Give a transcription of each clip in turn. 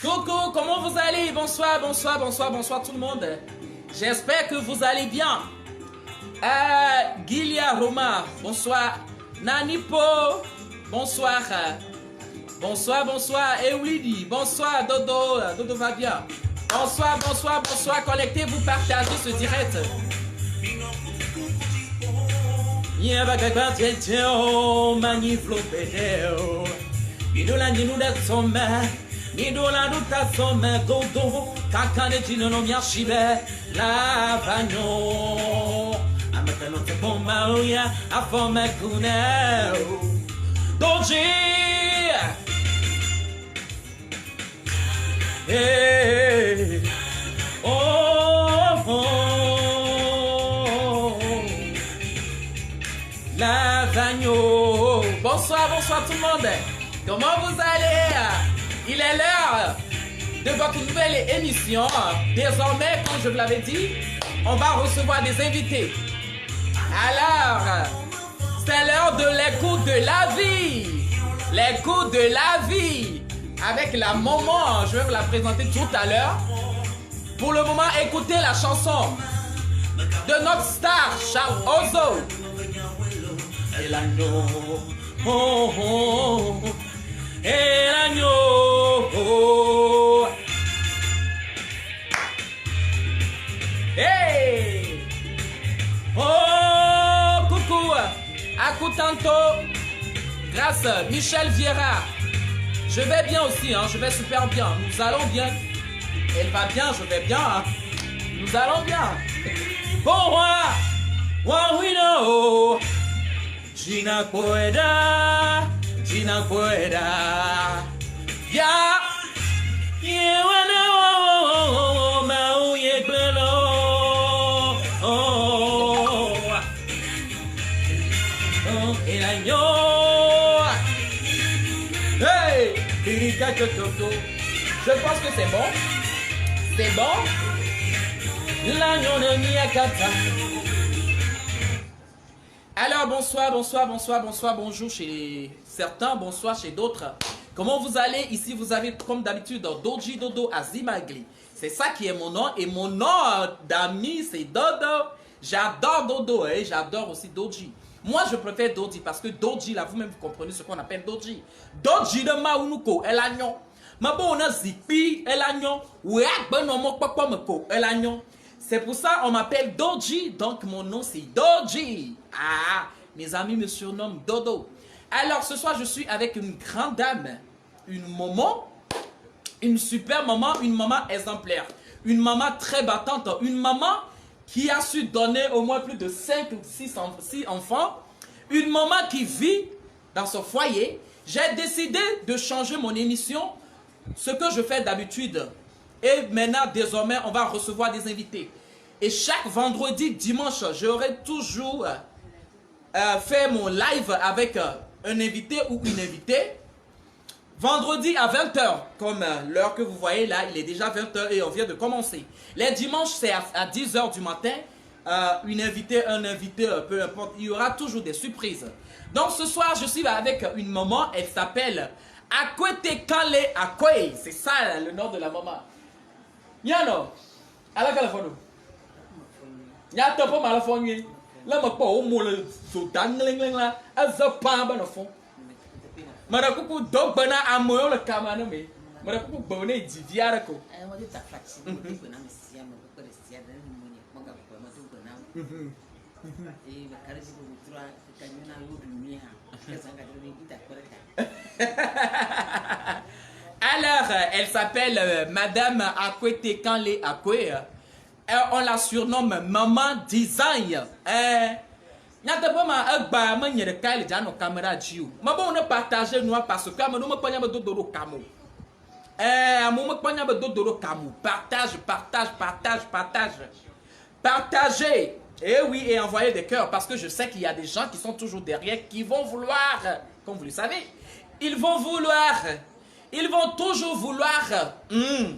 Coucou, comment vous allez? Bonsoir, bonsoir, bonsoir, bonsoir tout le monde. J'espère que vous allez bien. Gilia Roma, bonsoir. Nanipo, bonsoir. Bonsoir, bonsoir. Eulidi, bonsoir. Dodo, Dodo va bien. Bonsoir, bonsoir, bonsoir. Connectez-vous, partagez ce direct. Midola duta some godo kakane jino no miashibe la vanyo amatano te bomba uya afome kune doji hey oh la vanyo. Bonsoir, bonsoir tout le monde. Comment vous allez? Il est l'heure de votre nouvelle émission. Désormais, comme je vous l'avais dit, on va recevoir des invités. Alors, c'est l'heure de l'écoute de la vie. L'écoute de la vie. Avec la maman, je vais vous la présenter tout à l'heure. Pour le moment, écoutez la chanson de notre star, Charles Ozo. El año, oh, oh, el año, oh. Hey, oh, coucou, Akutanto, grâce Michel Vieira. Je vais bien aussi, hein, je vais super bien. Nous allons bien. Elle va bien, je vais bien. Hein. Nous allons bien. Bon, one we know. Gina Poeda, Gina Poeda. Ya, you know, Mau Yeglelo. Oh, el año. Hey, je pense que c'est bon. C'est bon. L'agneau de Niakata. Alors, bonsoir, bonsoir, bonsoir, bonsoir, bonjour chez certains, bonsoir chez d'autres. Comment vous allez? Ici, vous avez, comme d'habitude, Doji Dodo Azimagli. C'est ça qui est mon nom. Et mon nom d'ami, c'est Dodo. J'adore Dodo, hein? J'adore aussi Doji. Moi, je préfère Dodji parce que Dodji, là, vous-même, vous comprenez ce qu'on appelle Dodji. Dodji de Maounuko, elle a nyon. Ma bon, on a Zipi, elle a nyon. Ouais, ben, on m'a pas meko, elle a nyon. C'est pour ça on m'appelle Dodji. Donc, mon nom, c'est Dodji. Ah, mes amis me surnomment Dodo. Alors, ce soir, je suis avec une grande dame, une maman, une super maman, une maman exemplaire, une maman très battante, une maman qui a su donner au moins plus de 5 ou 6 enfants, une maman qui vit dans son foyer. J'ai décidé de changer mon émission, ce que je fais d'habitude. Et maintenant, désormais, on va recevoir des invités. Et chaque vendredi, dimanche, j'aurai toujours fait mon live avec un invité ou une invitée. Vendredi à 20 h, comme l'heure que vous voyez là, il est déjà 20 h et on vient de commencer. Les dimanches, c'est à 10 h du matin. Une invitée, un invité, peu importe, il y aura toujours des surprises. Donc ce soir, je suis avec une maman, elle s'appelle Akwete Kale Akwe. C'est ça le nom de la maman. Yano, ala kala fono. Ya topo mala fonye. La ma po o mo le so dangleng la, azapa ba no fon. Marakuku dogbana amoyo le kamana me. Marakuku bone diviara ko. Alors, elle s'appelle Madame Akwete Kanle Akwe. On la surnomme Maman Design. Nyata pas ma agba ma nyere kaile jano caméra jiu. Ma bon on partager nous parce que ma no me panya be dodoro kamo. Amo me panya be dodoro kamo. Partage, partage, partage, partage. Partagez. Et oui, et envoyez des cœurs parce que je sais qu'il y a des gens qui sont toujours derrière qui vont vouloir, comme vous le savez, ils vont toujours vouloir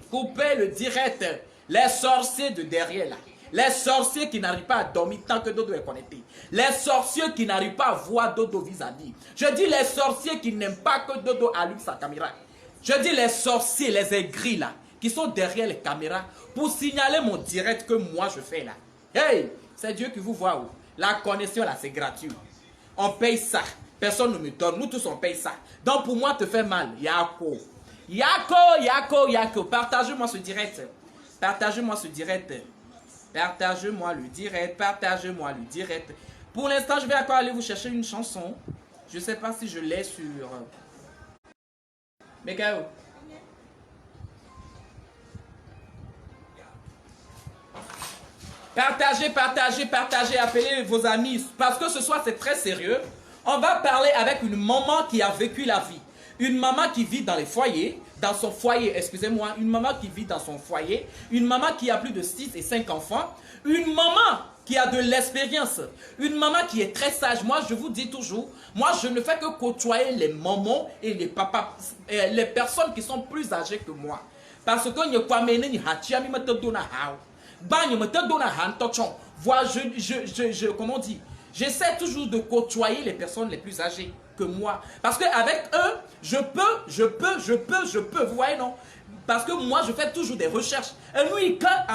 couper le direct. Les sorciers de derrière là. Les sorciers qui n'arrivent pas à dormir tant que Dodo est connecté. Les sorciers qui n'arrivent pas à voir Dodo vis-à-vis. Je dis les sorciers qui n'aiment pas que Dodo allume sa caméra. Je dis les sorciers, les aigris là, qui sont derrière les caméras pour signaler mon direct que moi je fais là. Hey, c'est Dieu qui vous voit. Oh. La connexion là, c'est gratuit. On paye ça. Personne ne me donne. Nous tous on paye ça. Donc pour moi te fait mal. Yako. Yako, Yako, Yako. Partagez-moi ce direct. Partagez-moi ce direct. Partagez-moi le direct, partagez-moi le direct. Pour l'instant, je vais encore aller vous chercher une chanson. Je ne sais pas si je l'ai sur... Mekao. Partagez, partagez, partagez, appelez vos amis. Parce que ce soir, c'est très sérieux. On va parler avec une maman qui a vécu la vie. Une maman qui vit dans les foyers. Dans son foyer, excusez-moi, une maman qui vit dans son foyer, une maman qui a plus de 6 et 5 enfants, une maman qui a de l'expérience, une maman qui est très sage. Moi, je vous dis toujours, moi, je ne fais que côtoyer les mamans et les papas, les personnes qui sont plus âgées que moi. Parce que comment on dit, j'essaie toujours de côtoyer les personnes les plus âgées que moi. Parce qu'avec eux, je peux. Vous voyez, non? Parce que moi, je fais toujours des recherches. Et lui, quand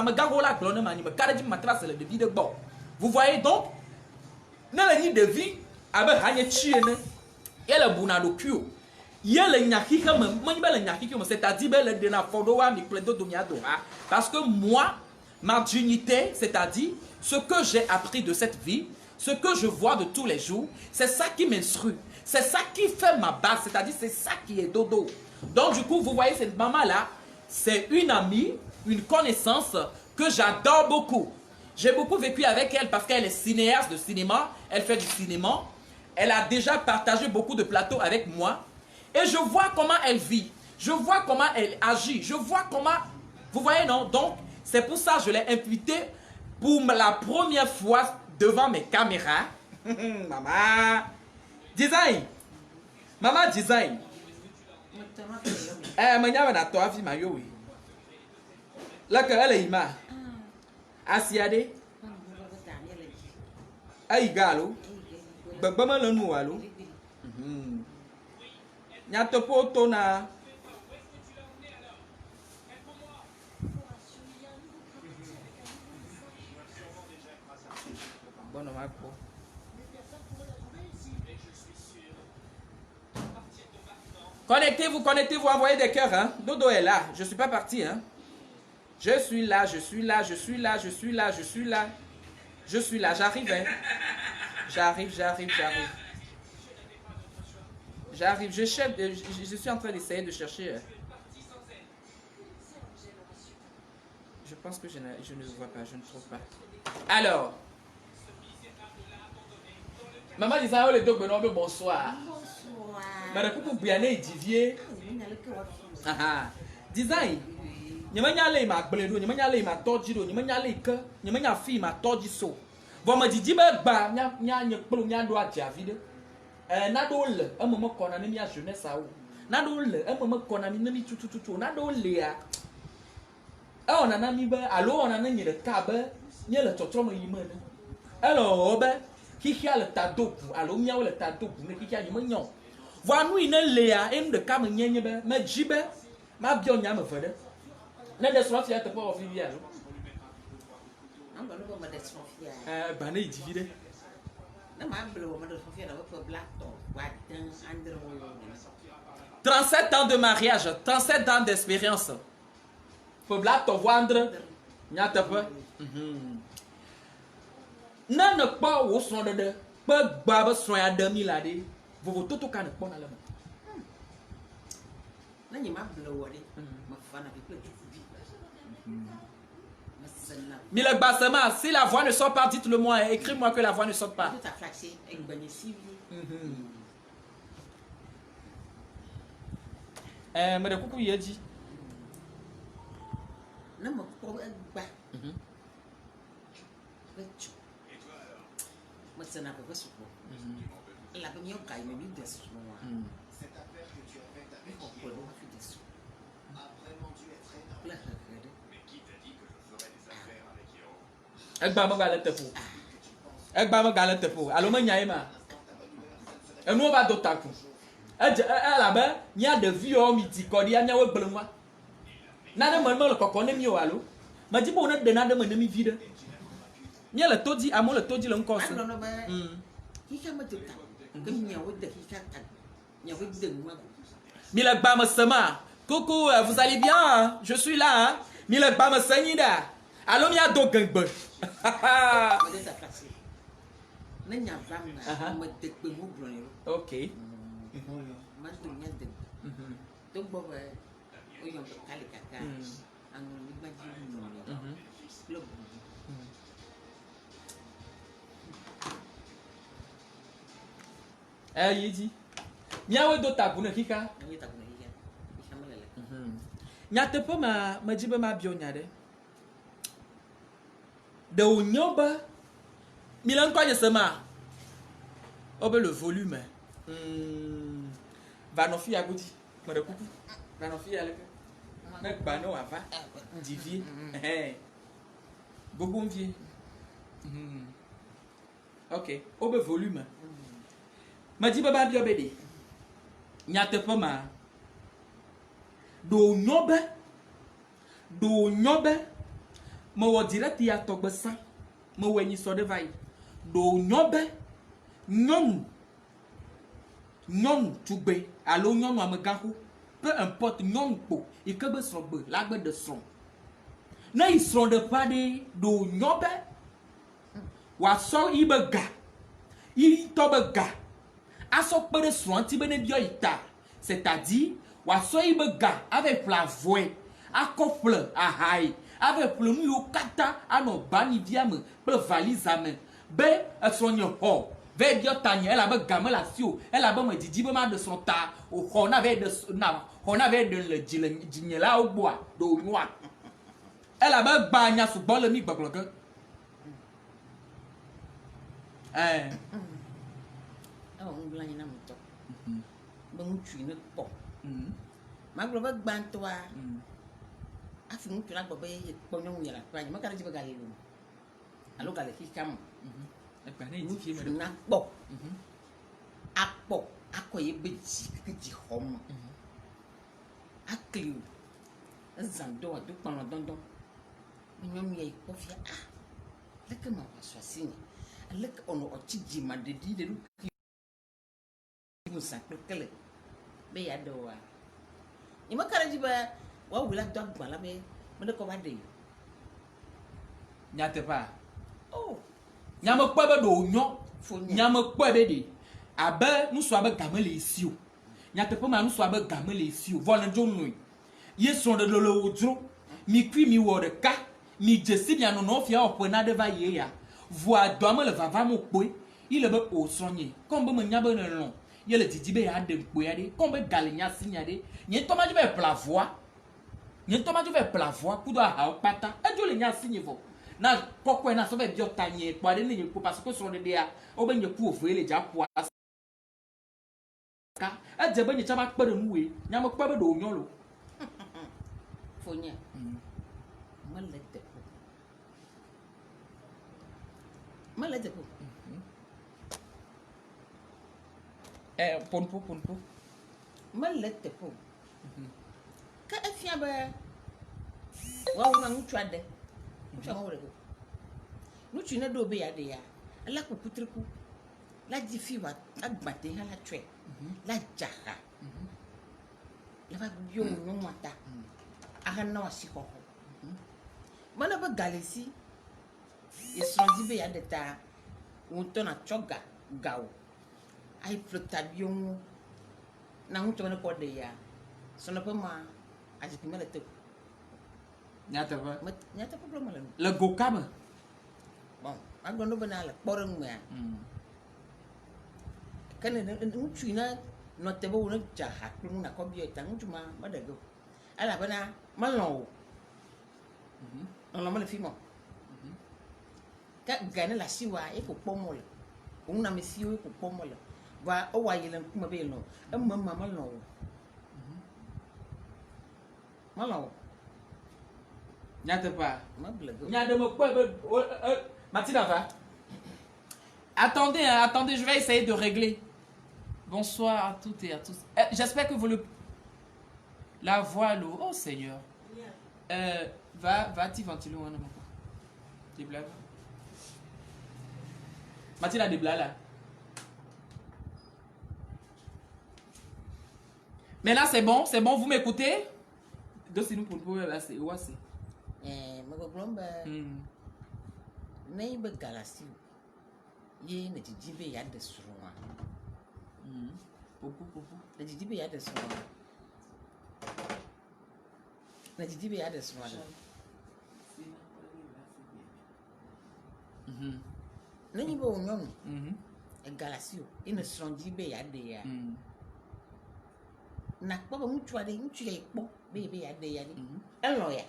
vous voyez donc, dans la nuit de vie, parce que moi, ma dignité, c'est-à-dire ce que j'ai appris de cette vie, ce que je vois de tous les jours, c'est ça qui m'instruit. C'est ça qui fait ma base, c'est-à-dire c'est ça qui est Dodo. Donc du coup, vous voyez cette maman-là, c'est une amie, une connaissance que j'adore beaucoup. J'ai beaucoup vécu avec elle parce qu'elle est cinéaste de cinéma, elle fait du cinéma. Elle a déjà partagé beaucoup de plateaux avec moi. Et je vois comment elle vit, je vois comment elle agit, je vois comment... Vous voyez, non? Donc, c'est pour ça que je l'ai invitée pour la première fois devant mes caméras. Maman Design. Maman Design. Manya na toi vie mayo oui. Là que elle est ima. Asiade. Ay galo. Babama le nou alo. Nya topo to na. Bon, on va quoi? Connectez-vous, connectez-vous, envoyez des cœurs. Hein. Dodo est là. Je ne suis pas parti. Hein. Je suis là, je suis là, je suis là, je suis là, je suis là. Je suis là, j'arrive. Hein. J'arrive. J'arrive, je suis en train d'essayer de chercher. Je pense que je ne le vois pas, je ne trouve pas. Alors. Maman disait, oh, le dos, bonsoir. Bonsoir. Mais le couple bien édivier. Design. Ni manya le ma bledo, ni manya le ma tojiro, ni manya le ke, ni manya fi ma tojiso. Bon me didi be ba nya kplo nya do aja vide. Na do le, e mo kona ni mia jeunesse a o. Na do le, e mo kona mi mi tututu, na do le a. E ona na mi be, alo ona na nyi de ka be, nye le totro mo yime ne. Elo be, hihia le tadoku, alo mia le tadoku, ne hihia yime nyon. Wa nu ine le a, em de ka me nyenye be, me jibe, ma bio nya me vede. Ne desconfia te pas vivre alors. On va nous mettre desconfia. Ben il divide. Non mais on va mettre desconfia dans votre black top. 37 ans de mariage, 37 ans d'expérience. Pour black top vendre, nya te pas. Na ne pas au son de pas baba son ya demi là de. Vous tout kan pas na la. Na ni ma blow de. Ma fana bi pe. Mais le bassement, si la voix ne sort pas, dites-le moi, écris-moi que la voix ne sort pas. Mais de coucou, il a dit. Egba me galete fo. Egba me galete fo. Alo me nya ema. Enu ba do taku. La be nya de vi o mi ti ko di anya we gbelenwa. Na de me le kokko ne mi o alo. Ma di bo ne de na de me ne mi vi de. Nya le todi amo le todi le nko so. Mi le gba me sema. Coucou, vous allez bien? Hein? Je suis là. Hein? Mi le gba me senyida. Allô, mi a do gangbe. Ok. Il dit. Miawe do tabune kika. Nyate po ma jibe ma bio nyade. De onyoba milan kwa yesema obe le volume va no fi agudi ma de kuku va no fi aleke na gba no ava divie gogo mvie OK obe volume ma di baba bi obede nyate pa ma do nyobe mo wo direct ya togbe san mo wo ni so de vai do nyobe nyonu tugbe alo nyonu amegaku peu importe nyonu po ikebe so gbe lagbe de son na isron de pa de do nyobe wa so ibe ga i to be ga aso pe de son ti be ne bio ita c'est-à-dire wa so ibe ga avec la voix accouple ahai avec le nous kata ano bani diame pe valise ame be esonye ho ve dio tanye elle a be game la sio elle a be me didi be ma de son ta o ho na ve de na ho na ve de le jinye la ogboa do nwa elle a be gba nya sugbon le mi gboglogan on blanye na moto be mutu ne po ma glo be gban to a afi mutu na gbo ye ponyo yela kwa ma kala jibe gale lu alo gale ki kam e pa ne ti fi me na po akpo akoye beji kiji hom akliu zando adu pon dondon nyom ye ko fi leke ma swasini leke ono ochiji ma de di de lu ki musa kele be ya do wa ni makara jiba wa wila do gbala be me de ko ba de nyate pa oh nyama kwa be do nyo fonya nyama kwa be de abe nusu abe gamele isi o nyate pa ma nusu abe gamele isi o vole jonu ye son de lolo odro mi kwi mi wo de ka mi jesi bia no no fia opo na de va ye ya voa do me le vava mo po il be o sonye comme be me nya be no ye le didi be ya de mpo ya de comme be galinya sinya de nye to ma je be plavoa nye to ma je be plavoa ku do ha o pata e jo le nya sinye vo na pokwe na so be bi otanye po de ne ko parce que so de dia o be nye ku ofo ele ja po ka e je be nye chama kpere mu we nya mo kpebe do nyolo fonya malete po ponpo malete po ka afia ba wa wo na ntwa de ntwa ho rego nutu na do be ya de ya ala ku kutriku la jifi wa agbate hala twe la jaha la va bio no mata aha na wasiko mana ba galesi isranzi be ya de ta wonto na choga gawo ai flotabion na wonto na ko de ya so na pa ma ajiki mala te nyate pa nyata problem la le gokama bon agondo bana la porang me kan nchu na no te bo na jaha kru na ko bi ta nchu ma madago ala bana malo on la fi mo ka gane la siwa e ko pomol on na me siwa e ko pomol va o wa yelen kuma be no amma malo malo nyate pa ma blago nyade mo kwa Mathilda va attendez hein, attendez je vais essayer de régler. Bonsoir à toutes et à tous. J'espère que vous le la voix l'eau. Oh Seigneur. Va t'y ventiler ou non? Des blagues. Mathilda des blagues là. Mais là c'est bon, vous m'écoutez? Donc c'est nous pour le problème là c'est ouais c'est. ma glomba nei ba galasi ye na jijibe ya da suruwa Popo. na jijibe ya da suruwa na jijibe ya da suruwa na ni ba onyon e galasi o ina sonjibe ya da ya na pa ba mutu ade mutu ya ipo be ya da ya ni elo ya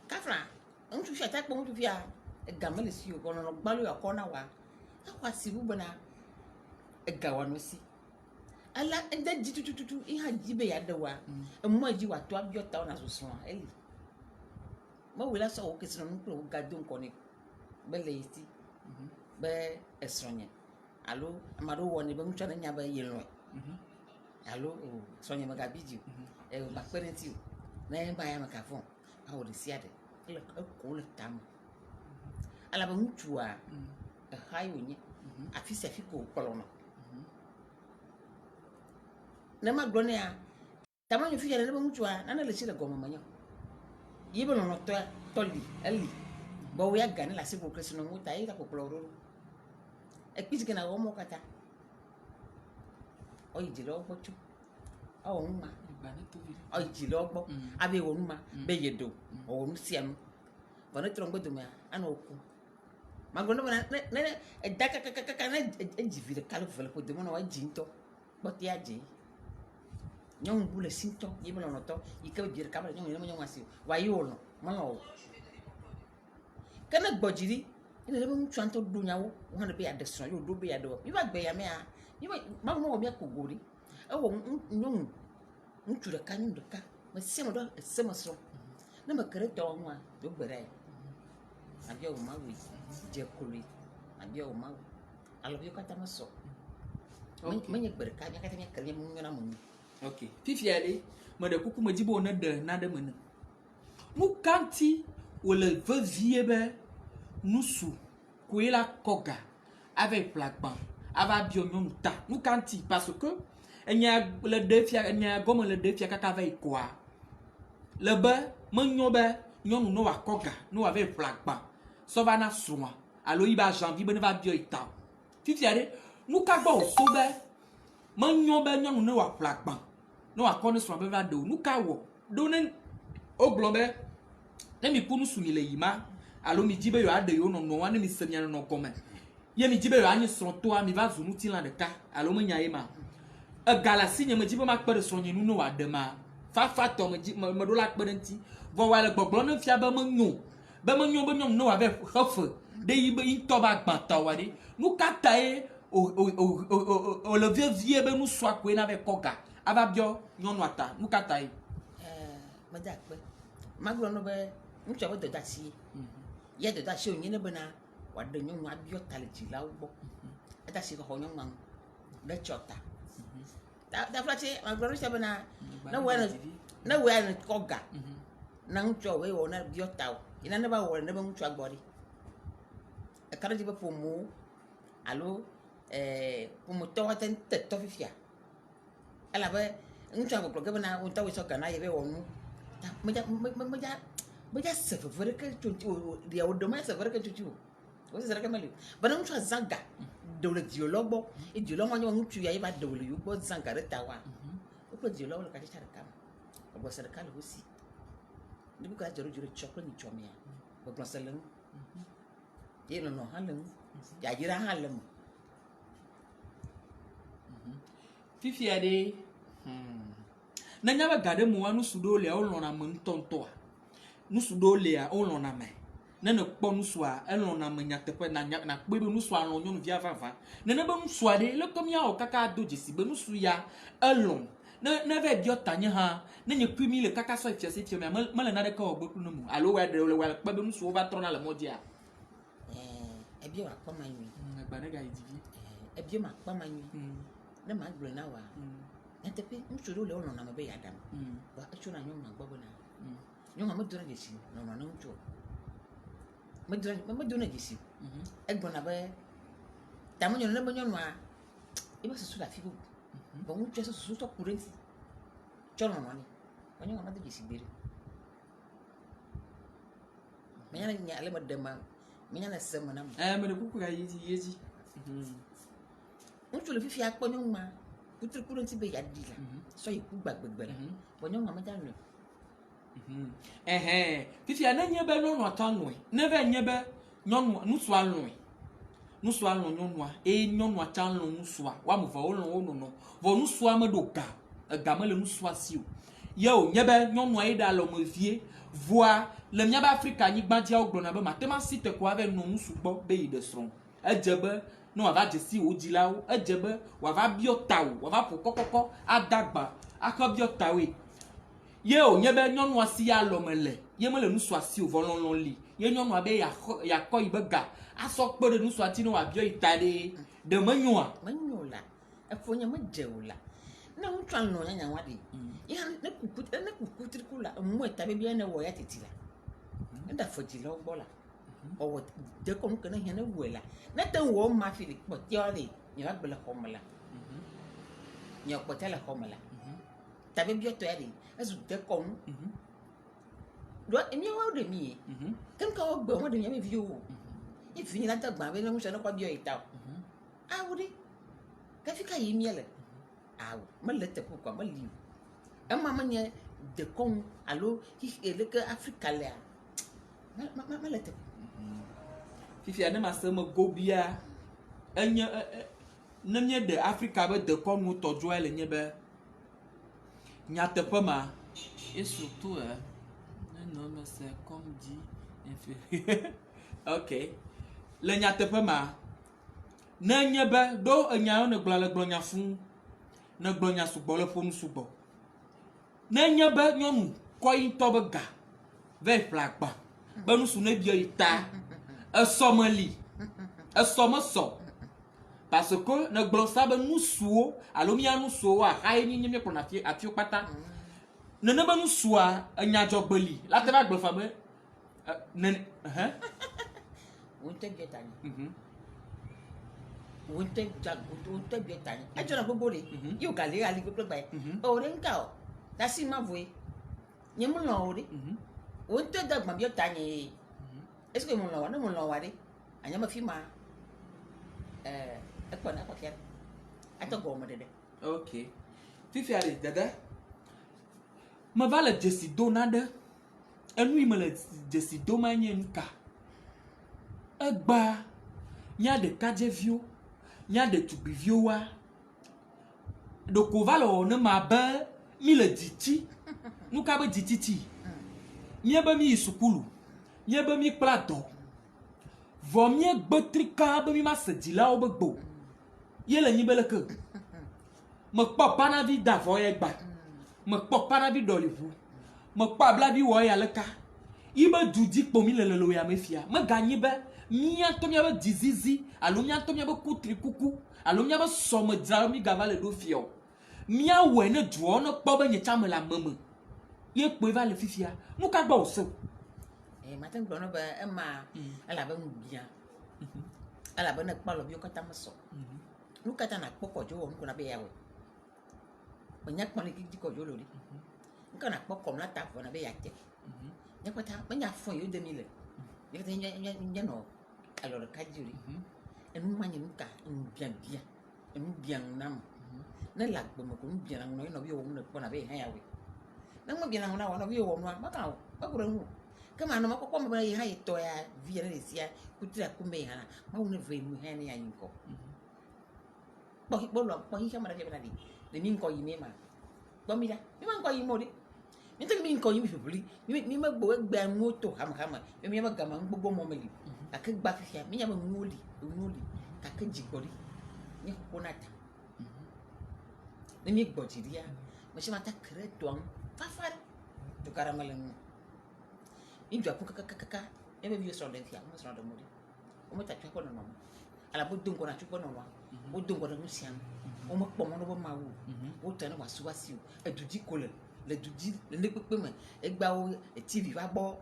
kafra ntu fi atakpo ntu fi a gamele si o kono no gbalu ya kona wa akwa sibu bana egawa no si ala enda jitututu iha jibe ya dawa emu aji wa to abiota na soso eli ma wela so o kesino nko gado nko ni bele yiti be esronye alo amado woni be ntu na nya ba yelo alo o sonye magabiji e ba parenti na ba ya makafon awo de siade ele ko le tam ala ba ntu a hayo nye afisi afiko kolono na ma glone a tamanyo fi yale ba ntu a na le sire goma manyo yibe no to toli ali ba wo ya gane la sibo kresino muta ira ko ploro e pizike na wo mo kata o yijilo bochu awo nma o yijilo gbo abe wo nma be yedo o nu sianu bana trongo do ma anoku magondo bana ne daka kaka na ejivile kalo fele ko de mo na wa jinto boti aje nyong bule sinto yibe no to ika jir kabla nyong wasi wa yolo malo kana gbojiri ina lebe ntu anto dunyawo wona be adeso yo do be ado mi ba gbe ya me a mi ba ma mo me akogori e wo nyong ntu de kanyu de ka ma semo do semo so na ma kare to ho a do gbere abia o ma wi je kuli abia o ma alo bi kata ma so manye gbere ka nya kata nya kare mu ngana mu ok fifi ale ma de kuku ma jibo na de mena mu kanti wole ve vie be nusu kuila koga avec plakban ava bio nyɔnu ta nu kanti parce que enya le defia enya gomme le defia kaka va ikoa le be menyo be nyɔnu no wa kɔga no wa ve ƒlagba so va na srɔ̃a alo yi ba janvier be ne va bio ita fifia de nu ka gbɔ so be menyo be nyɔnu no wa ƒlagba no wa kɔ ne srɔ̃a be va do nu ka wɔ do ne o gblɔ be ne mi kunu su mi le yima alo mi di be yo ade yo no wa ne mi se mi no gɔme ye mi di be yo anyi srɔ̃ toa mi va zu nutilã ɖeka alo me nya ye ma galasi nye me di be ma kpe de srɔ̃nye nu no wa de ma fafa tɔ me ɖo la kpe ɖe ŋuti vɔ wa le gbɔgblɔ ne fia be menyo be nyɔnu no wa ve xefe de yi be yi tɔ ba gbãtɔ wa de nu ka ta ye o le vie be nu sua koe na ve kɔga ava biɔ nyɔnua ta nu ka ta ye me da kpe magblɔ no be ŋutsua be dodasi ye dodasi o nye ne bena wa de nyɔnu abiɔ ta le dzilawo gbɔ eda si xɔ nyɔnua ŋu ɖe tsɔ ta da fla tse magblɔ no sia bena ne wo ya ne kɔga na ŋutsua wo wɔ na biɔ ta o yina ne ba wɔ ne be ŋutsua gbɔ ɖi eka ɖe dzi be ƒomo alo ƒometɔwo te tɔ fifia elabe ŋutsua gbɔgblɔ ge bena wo ŋutɔ wo sɔ gana ye be wɔ nu meja se veve ɖeke tso ŋuti o ɖia wo ɖema se veve ɖeke tso ŋuti o wo se ɖeke meli o bena ŋutsua zã ga do le dziolɔ gbɔ ye dziolɔ ma nye ŋutsu ya ye va do le yewo gbɔ zã ga ɖe ta wa wo kple dziolɔwo le katsitsa ɖeka me gbɔsɛ ɖeka le wo si ne bi ko adzɔ ɖo dzo ɖe tsɔ kple nyitsɔ mea gbɔgblɔsɛ le ŋu ye nɔnɔ hã le ŋu yayra hã le me fifia de nenya be ga ɖe me wa nusu ɖewo lea wo lɔ̃na me ŋutɔŋutɔa nusu ɖewo lea wo lɔ̃na me ne ne kpɔ nusua elɔ̃na me nyateƒe na kpe be nusua lɔ̃ nyɔnuvia vava nene be nusua de leke miawɔ kaka do dzesi be nusu ya elɔ̃ ne ve biɔ tanye hã ne nye kui mi le kaka sɔ fiase fia mea mele na ɖeke wɔ gbe kple ne mo alo wa ɖe le wa kpe be nusuwo va trɔna le mɔdzia ebio ma kpɔ ma nyui egba ne ga yi divi ebio ma kpɔ ma nyui ne ma gblɔ na wa nyateƒe ŋutsu ɖewo le wo lɔ̃na me be yaɖam ba etso na nyɔnua gbɔ bena nyɔnua me do na dzesi lɔ̃na ne ŋutsu me do na dzesi egblɔna be ta me nyɔnu ne be nyɔnua ebe susu le afi bubu vɔ ŋutsua se susu tɔ ku ɖe ŋuti tsɔ lɔ̃na ne vɔ nyɔnua me do dzesi gbe ɖe menya ne nya ale me ɖe ma menya ne se me na me me de kuku ga yi dzi ŋutsu le fifia kpɔ nyɔnua kutriku ɖe ŋuti be yaɖi la sɔ yi ku gbagbegbe la vɔ nyɔnua me dza lɔ̃e fifia ne nye be nyɔnua tɔ lɔ̃e ne ve nye be nyɔnua nusua lɔ̃e nusua lɔ̃ nyɔnua eye nyɔnua tsa lɔ̃ nusua wo ame eve wo lɔ̃ wo nɔnɔ vɔ nusua me ɖo ga ega me le nusua si o ye o nye be nyɔnua ye ɖe alɔmevie voa le miabe Afrika anyigba dzia wo gblɔna be mate ma si te ko ave nɔ nusu gbɔ be yi ɖe srɔ̃ edze be ne wòava dze si wo dzilawo edze be wòava biɔ tawo wòava ƒo kɔkɔkɔ adagba axe biɔ tawoe ye o nye be nyɔnua si ya alɔme le ye mele nusua si o vɔ lɔlɔ li ye nyɔnua be yakɔ yi be ga asɔ kpe ɖe nusua ti ne wòabiɔ yi ta ɖe menyoa menyo la efo nye medze o la ne ŋutsua lɔ̃ nyanyawa ɖi ya ne kuku triku la emu eta be bia ne wɔ ya teti la ne da fɔ dzilawo gbɔ la ɔwɔ dekɔnu ke ne hia ne wɔe la ne te wɔ ma fi le kpɔtia le nye va gbe le xɔ me la nye kpɔtia le xɔ me la ta be biɔ tɔ ya le ezu dekɔnu do miawo ɖe mi ye kenka wo gbe wo ɖe mia be viwo ye vi la ta gba be ne ŋutsua ne kɔ biɔ yi ta o awo ɖe kafi ka yi mia le awo mele teƒe kɔ meli o ema menye dekɔnu alo leke Afrika lea mele teƒe fifia ne ma se me go bia enye ne mie de Afrika be dekɔnu tɔdzoa le nye be nyateƒe ma et surtout non mais c'est comme dit inférieur ok le nyateƒe ma ne nye be do enya ne gblɔ le gblɔ nya fun ne gblɔ nya sugbɔ le ƒo nu sugbɔ ne nye be nyɔnu kɔ yi tɔ be ga ve ƒlagba be nusu ne biɔ yi ta esɔ me li esɔ me sɔ parce que ne gblɔ sa be nusuwo alo mia nusuwo aha ye nye mia kplɔna afiwo kpata nene be nusua enyadzɔgbe li la te va gblɔ fa be nene wo te biɔ ta ni Won't take your time. I don't know body. You got it, I'll go by. Oh, then go. That's in my way. You know, won't take that, my dear tiny. It's going on, no more worry. I am a few miles. Upon a pocket. I don't go, mother. Ok. Fifi, allez, dada. Ma va le Jessie Donada. Et lui, me le Jessie Domanyenka. Et bah, il y a des cadjevio. Il y a des tubivioa. Donc, on va le ma belle. Mi le diti. Nous cabe dititi. Mi a mi isukulu. Mi a mi plato. Vomie betrika be mi ma se di la obegbo. Yele ni bele ke. Me kpɔ panavi da vɔ ye gba me kpɔ panavi dɔli ʋu me kpɔ ablavi wɔ ya leka yi be dudi kpomi le lelo ya me fia me ganyi be miatɔ miabe dizizi alo miatɔ miabe kutri kuku alo miabe sɔme dzra mi gava le ɖo fia o miawɔe ne duɔ ne kpɔ be nye tsame le ameme ye kpoe va le fifia nu ka gbɔ o se o. Mate gblɔ ne be ema elabe nu bia elabe ne kpɔ alɔviwo katã me sɔ nu katã nakpɔ kɔdzo wɔ nuko na be ya wɔ. Banyak mana kita kau jual ni, kan nak pokok nak tak pun nak bayar je. Yang kata banyak phone itu demi le, yang kata yang no, kalau dekat jual ni, emu mana muka, biang dia, biang nam, nak lag bermakun biang orang nak biar orang nak pun nak bayar hai awi. Nak biang orang nak biar orang nak, macam apa kurang? Kemana mak kau mau bayar hai tu ya, biar ni sia, kutu aku bayar, mau nak bayar hai ni yang kau. Bahi kamera dia berani. De min ko yime ma bo mi da mi man ko yimo de mi tan min ko yimi fibuli mi ma bo gba moto ham mi ma gama gbogbo mo meli ak gba fia mi ya ma ngoli ka ka jigori ni ko na ta ni mi gbo jiria ma shi ma ta kre don fafar to karamalen mi jwa ku ka e be bi so de fia mo so de mo de o mo ta twa ko no ala bo don ko na twa ko no o don ko na musian o mo kpɔ mɔ ne be mawu o tɛ ne wasuwasi o edudi ko le dudi le ne kpekpe me egbawo TV va gbɔ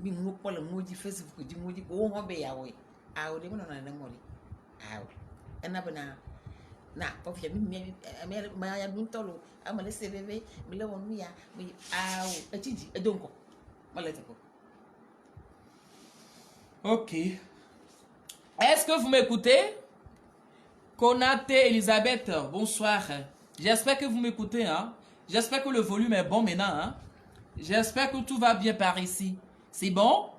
mi ŋu kpɔ le ŋu dzi Facebook dzi ŋu dzi ko wo hã be yawoe awo de me nɔna ne mɔ de awo ena bena na kɔfia mi ya ŋutɔ lo ame le se veve mi le wɔ nu ya mi awo etsi dzi edo ŋkɔ me le teƒe. Ok. Est-ce que vous m'écoutez? Konate Elisabeth, bonsoir. J'espère que vous m'écoutez. Hein? J'espère que le volume est bon maintenant. Hein? J'espère que tout va bien par ici. C'est bon?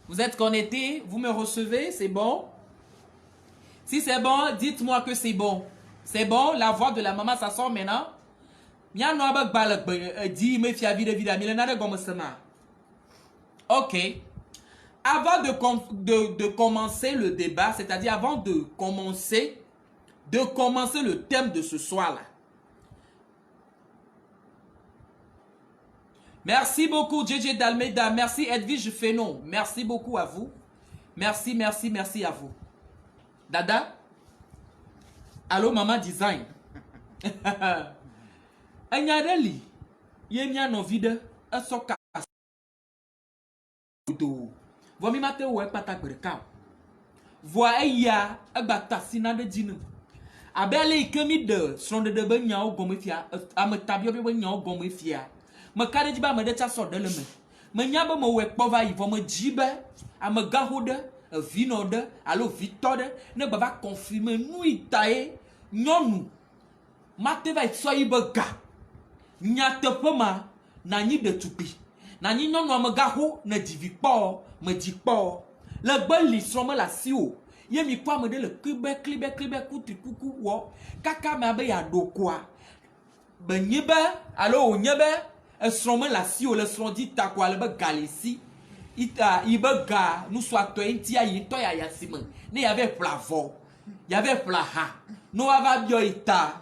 Vous êtes connectés? Vous me recevez? C'est bon? Si c'est bon, dites-moi que c'est bon. C'est bon? La voix de la maman, ça sort maintenant? Ok. Avant de commencer le débat, c'est-à-dire avant de commencer le thème de ce soir-là. Merci beaucoup, JJ Dalmeida. Merci, Edwige Fénon. Merci beaucoup à vous. Merci, merci, merci à vous. Dada? Allô, Maman Design. Anyadeli. Yemia no vide. Asoka. Vomi mate ouais pata berkam. Voa eya agbata sina de dinu. Abele ikemi de sonde de be nya ogomo fia ametabio be nya ogomo fia. Me kade jiba me de tsa so de le me. Me nya be me we kpo va yivo me jibe amegaho de vino de alo vito de ne ba va confirmer nu itae nyonu. Mate va so yibe ga. Nya tepe ma na nyi de tupi. Na nyi nyonu amegaho na divi kpo me di kpo le gbe li srome la si o ye mi kwa me de le klibe kutri kuku wo kaka me abe ya do kwa be nyebe alo o nyebe esrome la si o le sron di ta kwa le be galisi ita ibe ga nu so ato enti ayi to ya yasime ne ya ve plavo ya ve plaha no ava bio ita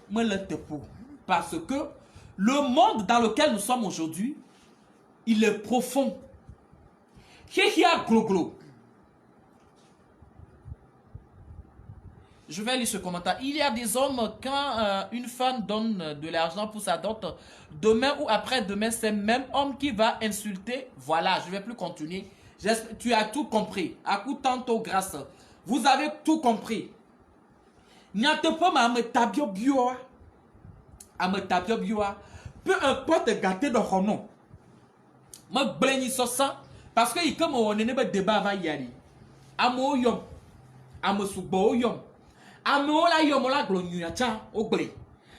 me le tepo parce que le monde dans lequel nous sommes aujourd'hui il est profond. Je vais lire ce commentaire. Il y a des hommes, quand une femme donne de l'argent pour sa dot, demain ou après-demain, c'est le même homme qui va insulter. Voilà, je ne vais plus continuer. Tu as tout compris. À coup tantôt grâce. Vous avez tout compris. N'y a pas ma me tabio bio. A me tabio bio. Peu importe gâter de renom. Me bléni sur ça. Parce que comme on est ne débat va y aller. Amo yom. Amo subo yom. Amo la yom la glonu ya cha o blé.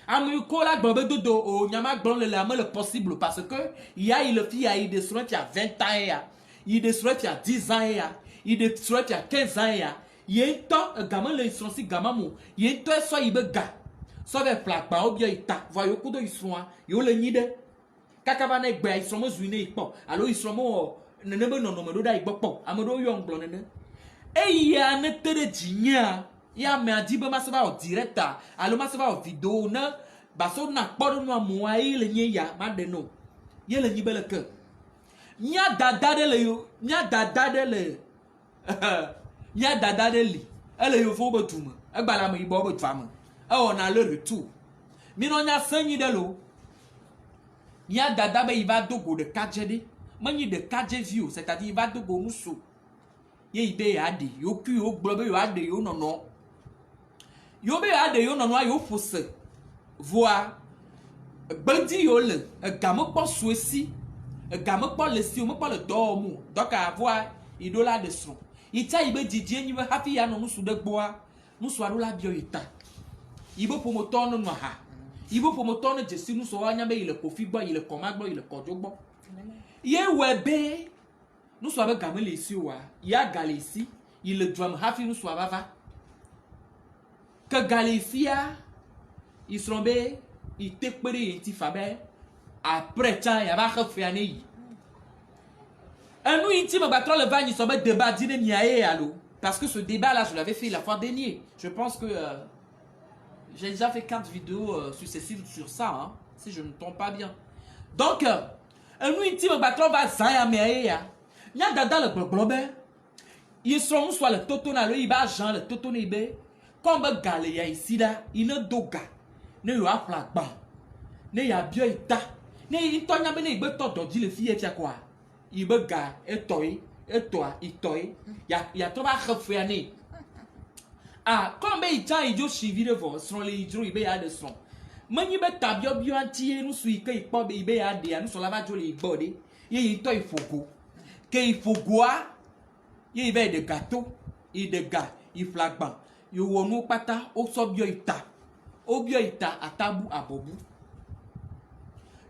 Amo ko la globe dodo o nyama glon le possible parce que il y a le fille a eu des soins il y a 20 ans ya. Il des soins il y a 10 ans ya. Il des soins il y a 15 ans ya. Il y a un temps gamin le sont si gamin mo. Il y a un temps soit il be ga. Soit vers plaque ba ou bien il ta. Voyez ko do ils sont yo le nide. Kaka va ne gbe ils sont mo zuine ils pon. Alors ils sont mo ne non me do da ils pon. Amodo yo nglon ne. Et il y a un tere jinya. Il y a un dibe ma se va au direct. Alors ma se va au vidéo na. Baso na kpodo no amoa ile nye ya ma de no. Ye le nyibe le ke. Nya dada de le yo. Nya dada de le. Nya dada de li. Ele yo fo betume. E gbala me ibo betfame. E on a le retour. Mi no nya sanyi de lo. Nya dada be il va dogo de 4G. Mani de 4G view, c'est-à-dire il va dogo muso. Ye ibe ya de. Yo ku yo globe yo ade yo nono. Yo be ade yo nono yo fose. Voir. Bandi yo le. Gamo pas souci. Gamo pas le si. Me pas le dormu. Donc à voir. Il doit la de son. Il t'a il be Didier ni me happy ya no musu de bois. Musu alo la bio ita. Il be pour moton no ha. Il be pour moton no Jesse nous so anya be il le kofi boy il le komagbo il le kojo gbo. Ye webe. Nous so avec gamin les si wa. Il a galé ici. Il le drum happy nous so va. Que Galifia ils sont bé ils te péré ti fabé après ça ya ba refaire né. Un nous intime battre le vin ils sont bé débat dîner niaé allo parce que ce débat là je l'avais fait la fois dernière. Je pense que j'ai déjà fait 4 vidéos successives sur ça hein, si je ne me trompe pas bien. Donc un nous intime battre va zaya meya ya. Nya dada le globe. Ils sont soit le toto na le iba Jean le toto nebe. Comme galé ya ici là, il ne doga, ne yo afla ba, ne ya bio ita, ne il tonya be ne il be to dodi le fille tia quoi, il be ga etoy, ya to ba refaire ne. Ah, comme il tient il jo suivi de vos, son les hydro il be ya de son. Mani be tabio bio anti nous sui que il po be il be ya de, nous so la va jo le body, il to il fogo, que il fogoa, il be de gâteau, il de ga, il flagban. Yo wonu pata o so bio ita atabu abobu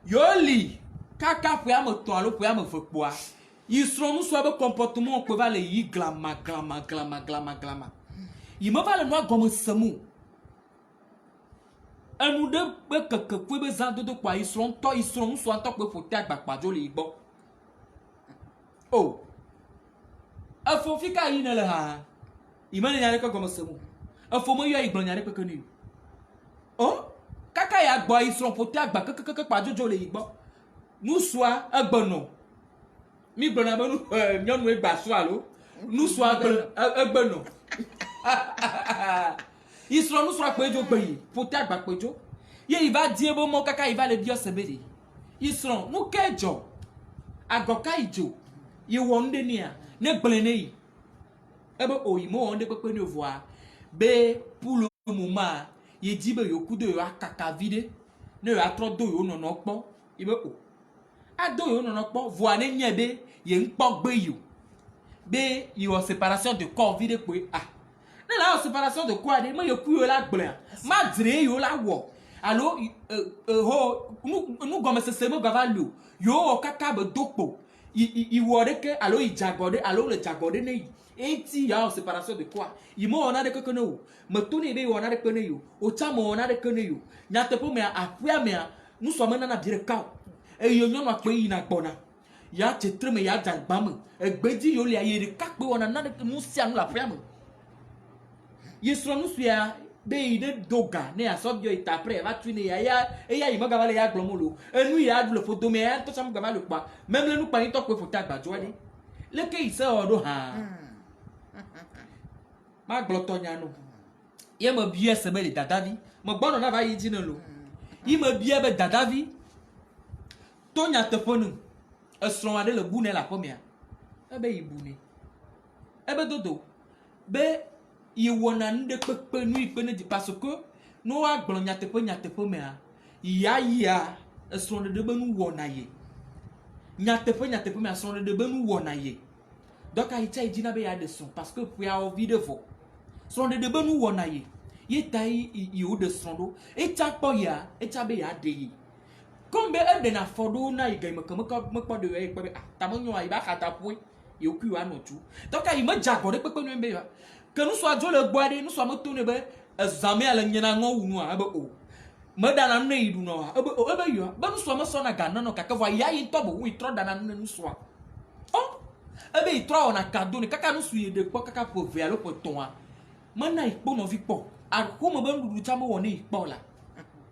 yo li kaka po ya mo to alo po ya mo fekpoa isro mu so be comportement ko va le yi glama yi mo va le no gomo samu anu de be keke ko be zan dodo kwa isro mu so anto pe fo te agbapa jo le igbo oh afo fika yi na le ha imane nyare ko gomo samu afo yo igbon nyare pe kanu oh kaka ya gbo isron fote agba keke pa jojo le igbo nu soa agbono mi gbona be nu nyonu egba so alo nu soa agbono isron nu soa pejo gbeyi fote agba pejo ye il va dire bon mon kaka il va le bio sebede isron nu kejo agoka ijo ye wonde nia ne gblene yi ebe oyimo wonde pepe ni voir be pour le moment il dit be yokudo yo akaka vide ne yo atro do yo nono po ibe o ado yo nono po voir ne nyebe ye npo gbe yo be yo séparation de corps vide pe ah ne la séparation de corps de me yoku yo la gble ma dire yo la wo allo ho nous gomme se me gava lu yo kaka be dopo i wore ke allo i jagode allo le jagode ne et il y a une séparation de quoi? Il m'a on a de que nous, me tourner be on a de que nous, au chamo on a de que nous, n'a te pour mais après mais nous sommes maintenant dans le cas. Et il y a un pays na bona. Ya te treme ya jan bam. E gbedi yo le aye de kakbe on a na de musia nous la prème. Ye so nous suya be ide doga ne asobio ita après va tuner ya e ya ima gavale ya glomolo. E nous ya le photo mais to sam gavale pa. Même le nous pa to ko photo agba joale. Le ke isa odo ha. Ma glotonya no ye me bia se be dadavi me gbono na va yi jina lo yi me bia be dadavi tonya te ponu esron ade le bune la première e be yi bune e be dodo be il wona nde pepe nui pene di parce que no wa gbon nyatepe me a ya esonde de benu wona ye nyatepe me asonde de benu wona ye donc a ita idina be ya de son parce que pour ya envie de vo sonde de benu wona ye ye tai i o de sondo eta po ya eta be ya de ye kombe e de na fodo na i ga me ko de we pe ta mo nyo ai ba kata pui yo ku wa no tu donc a i me jago de pepe no be ya que nous soit le boire nous sommes tourner be examen ala nyina ngo unu a be o me dana no idu no a be yo be nous sommes so na gana no kaka ya yi to bo wi tro dana no nous soit oh ebe i tro na kado ni kaka nous suye de po kaka po ve alo po ton a mana ipo no vi po a ko mo be ndudu cha mo woni ipo la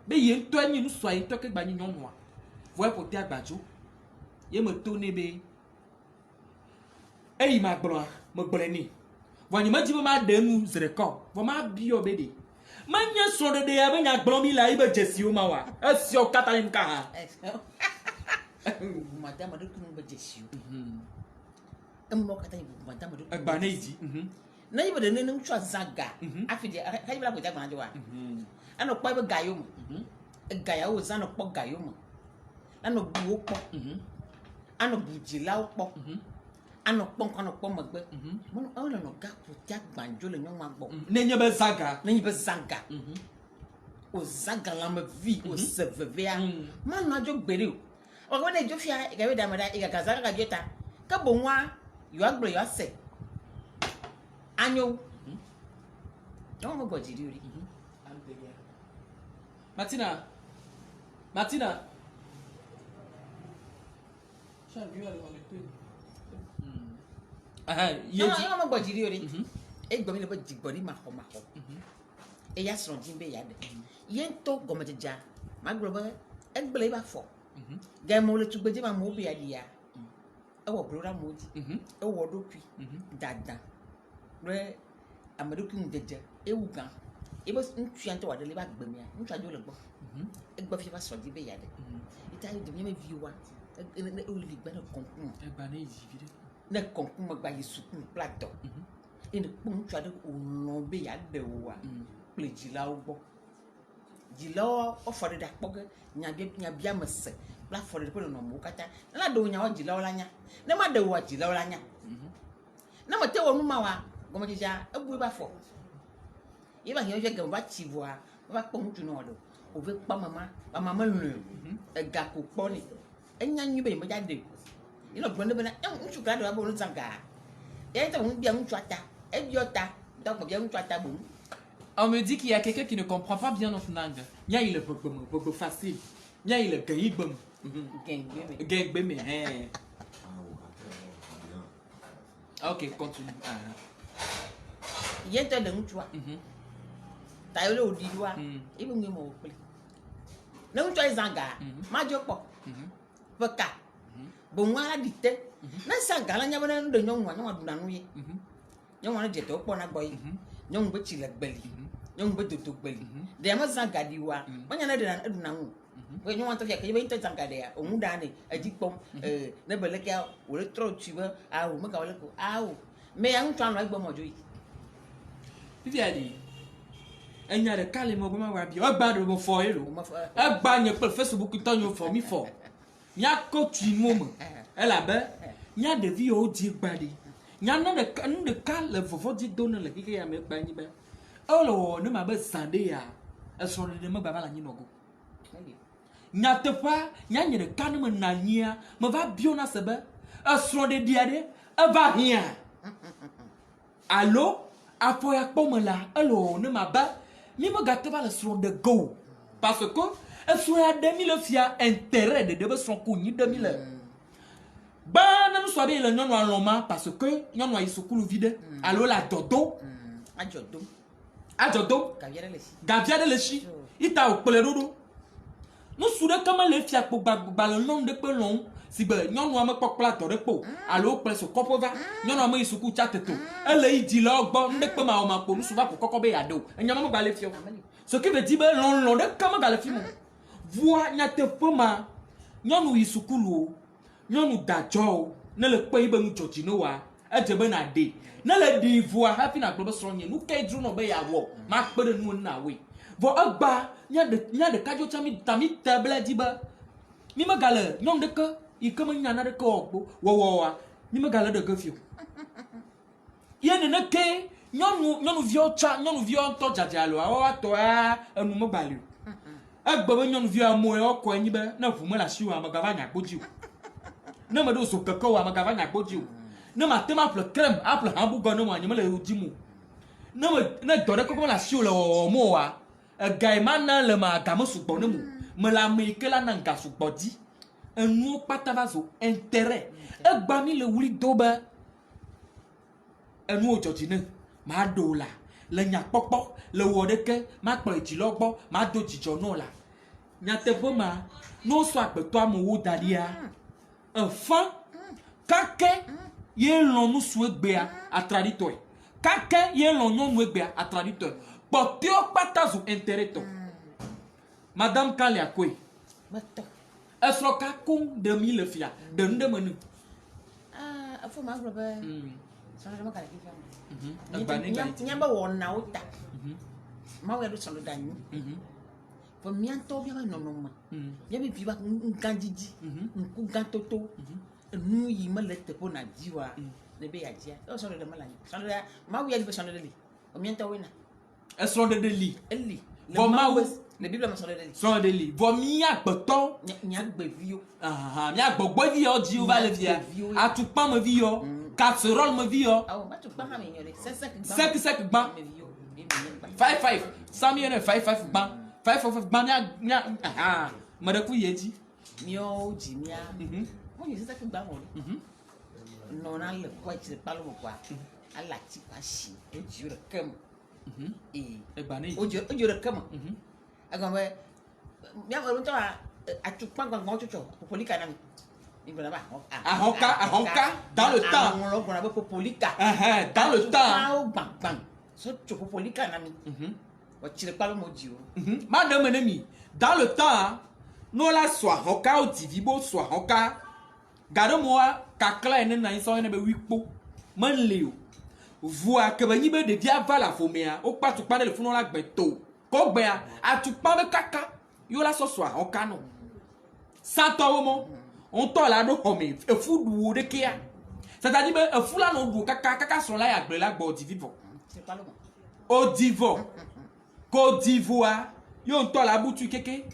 be ye to anyi nous soit to ke gba nyi nyon a vo po ti agbajo ye me to ne be eyi ma gboro mo gbore ni Voyez, ma dit ma demu zreko. Vous ma bio bede. Manya sonde de ya benya gblomi la ibe jesi o mawa. Esio katalim ka. Madame de kunu be jesi o. Emmo katalim madame de. Egba na idi. Na ibe de nenu twa zaga. Afide ka ibe la ko jagba na jowa. Ano pa ibe gayo mo. Gaya o zano po gayo mo. Ano bu o po. Ano bu jila o po. Ano pon magbe mo ono no ga ko ti agbanjo le nyon magbo Nenye be zaga o zaga la me vi o sevevea man na jo gbere o go na jo fia ga we da mada iga kazaga ga jeta ka bo nwa yo agbre yo ase anyo no mo gojiri ori Martina Cha vu aller dans le peu yo mo gbojiri ori e gbo mi le bo jigbori ma ho e ya so jin be ya de yen to gomeja ma gbo ba e gbele ba fo ga mo le tugbeje ma mo be ya dia e wo program mo di e wo do pi dada re amaduku ndeje e wu gan e bo ntu ante wa de le ba gbe mi a ntu ajo le gbo e gbo fi ba so jin be ya de ita yi de mi viewa e o le gba na konkun e gba na yi vide ne konkun mo gba yesu kun plato ene pon twa de o be ya de wa ple jila ogbo jila o fo de da poge nya bia mese la fo de pe no mo kata na do nya o jila ola nya ne ma de wa jila ola nya na mo te wonu ma wa gomo jija ebu ba fo ye ba hiyo je ga ba chivoa ba pon tu no do o ve pa mama lu e ga ko poni enya nyu be mo ja de ino gbonde bena nchu ka do ba bo zanga e ta un bia nchu ata e biota donc bia nchu ata bon. On me dit qu'il y a quelqu'un qui ne comprend pas bien notre langue. Nya il est beaucoup facile. Nya il est gaibem. Gaibem hein. OK, continue. Ye ta de nchu a. Ta yo le odiwa e bo ngemo o pele. Na nchu zanga ma jo po. Peka bon wala dite na sanga la nyabana ndo nyonwa duna nuye nyonwa je to po na boy nyong be chile gbeli nyong be toto gbeli de ma sanga diwa manya na de na duna nu we nyonwa to ya ke be inte sanga de ya o muda ne aji pom na bele ka o le tro chiba a o me ka o le ko a o me ya ntwa no igbo mojo yi Bibi adi enya de kale mo ma wa bi o gba do mo fo ero e gba yen pe Facebook to nyo for mi for nya ko tu momo ela be nya de vi o di gbade nya no de ka le fofo di do no le kike ya me gba nyi be o lo no ma be sande ya e so de me baba la nyi no go nya te pa nya nye de ka no me na nyia me va bio na se be e so de dia de e va hia allo apo ya po me la e lo no ma ba mi me ga te ba le so de go parce que e so ya 2000 fia intérêt de debe son ko ni 2000 ba na no so be le nyonu aloma parce que nyonu ayi sukulu vide allo la dodo ajodo gavia de lechi ita o pele dodo no su de kama le fia po ba le nom de pe lon si be nyonu am po plato de po allo pele so kopo va nyonu am isuku chateto ele idi lo gbo nde pe ma o ma po no su ba po kokko be ya do enyama mo ba le fio ce qui veut dire be lon de kama ga le fi mo voix nyate poma nyonu isukulu nyonu dajo ne le pe ibe nu chojino wa e be na de na le de voa happy na glo be so nye nu kai dru no be ya wo ma kpere nu na we vo agba nya de kajo chami tami table di ba mi ma gale nyom de ke I comme nya na de ko wo mi me gale de ke fio ye ne ke nyonu vio to jajalo wa to enu mo gbali agba be nyonu vio amo e oko enyi be na fu mo la shi wa ma gava nya gboji na ma do so keko wa ma gava nya gboji na ma tema apple crème apple hamburger no mo anyi mo le uji mu na do de ko mo la shi o le mo wa gai mana le ma ga mo sugbo no mu me la me ke la na nga sugbo di enu pata va zo intérêt agba mi le wuri do ba enu ojojine ma do la le nya popo le wo de ke ma po ejilo gbo ma do jijo no la nya te bo ma no so agbeto amowo dalia enfant kake ye lon nu su egbe a tradito kake ye lon nyon nu egbe a tradito potio patazo intérêt to madame Kalia kwe Betul. Esro ka kung de mi le fia de menu Afu ma glo ba. Sana ma kala kifa. Abane ga Nyamba wona uta. Ma we do solo danyu. Fo mi anto bi ba no ma. Ya bi bi ba nganjiji. Nku gantoto. Nu yi ma le te po na jiwa. Ne be ya jia. O solo de ma la. Solo da ma we ya bi solo de li. O mi anto we na. Esro de li. Eli. Vo ma we le Bible ma solo de li. so de li vo mi agbeton Nya gbe vio. mi agbogbo vi o ji o va le via atupa me vi o casserole me vi o Ah, ma tu pa ma mi yore. 5 gban 5 100 million 5 gban 5 gban nya me de ku ye ji Mio ji mia. Mo ni se gba mo. No na le kwa chi palo mo kwa. Ala chi pa shi. E ji re kem. e gba ni O ji re kem. Agam we mia mo nto a tu pa gban chocho. Popolika na mi. Ni bla ba. Ahonka dans le temps On lo gona be popolika. dans le temps Bang. So tu popolika na mi. O chi re palo mo ji o. madame enemi dans le temps no la soa hoka o divibo soa hoka gado moa kakla ene na so ene be wikpo man leo voa ke banyi be de dia va la fomea o pa tu pa le funo la gbeto ko gbe a tu pa be kaka yo la so soa hoka no sato mo on to la do home e fu du de kia c'est-à-dire be e fu la no du kaka so la ya gbe la gbo divivo C'est pas le bon. au divo Côte d'Ivoire yo to la butu keke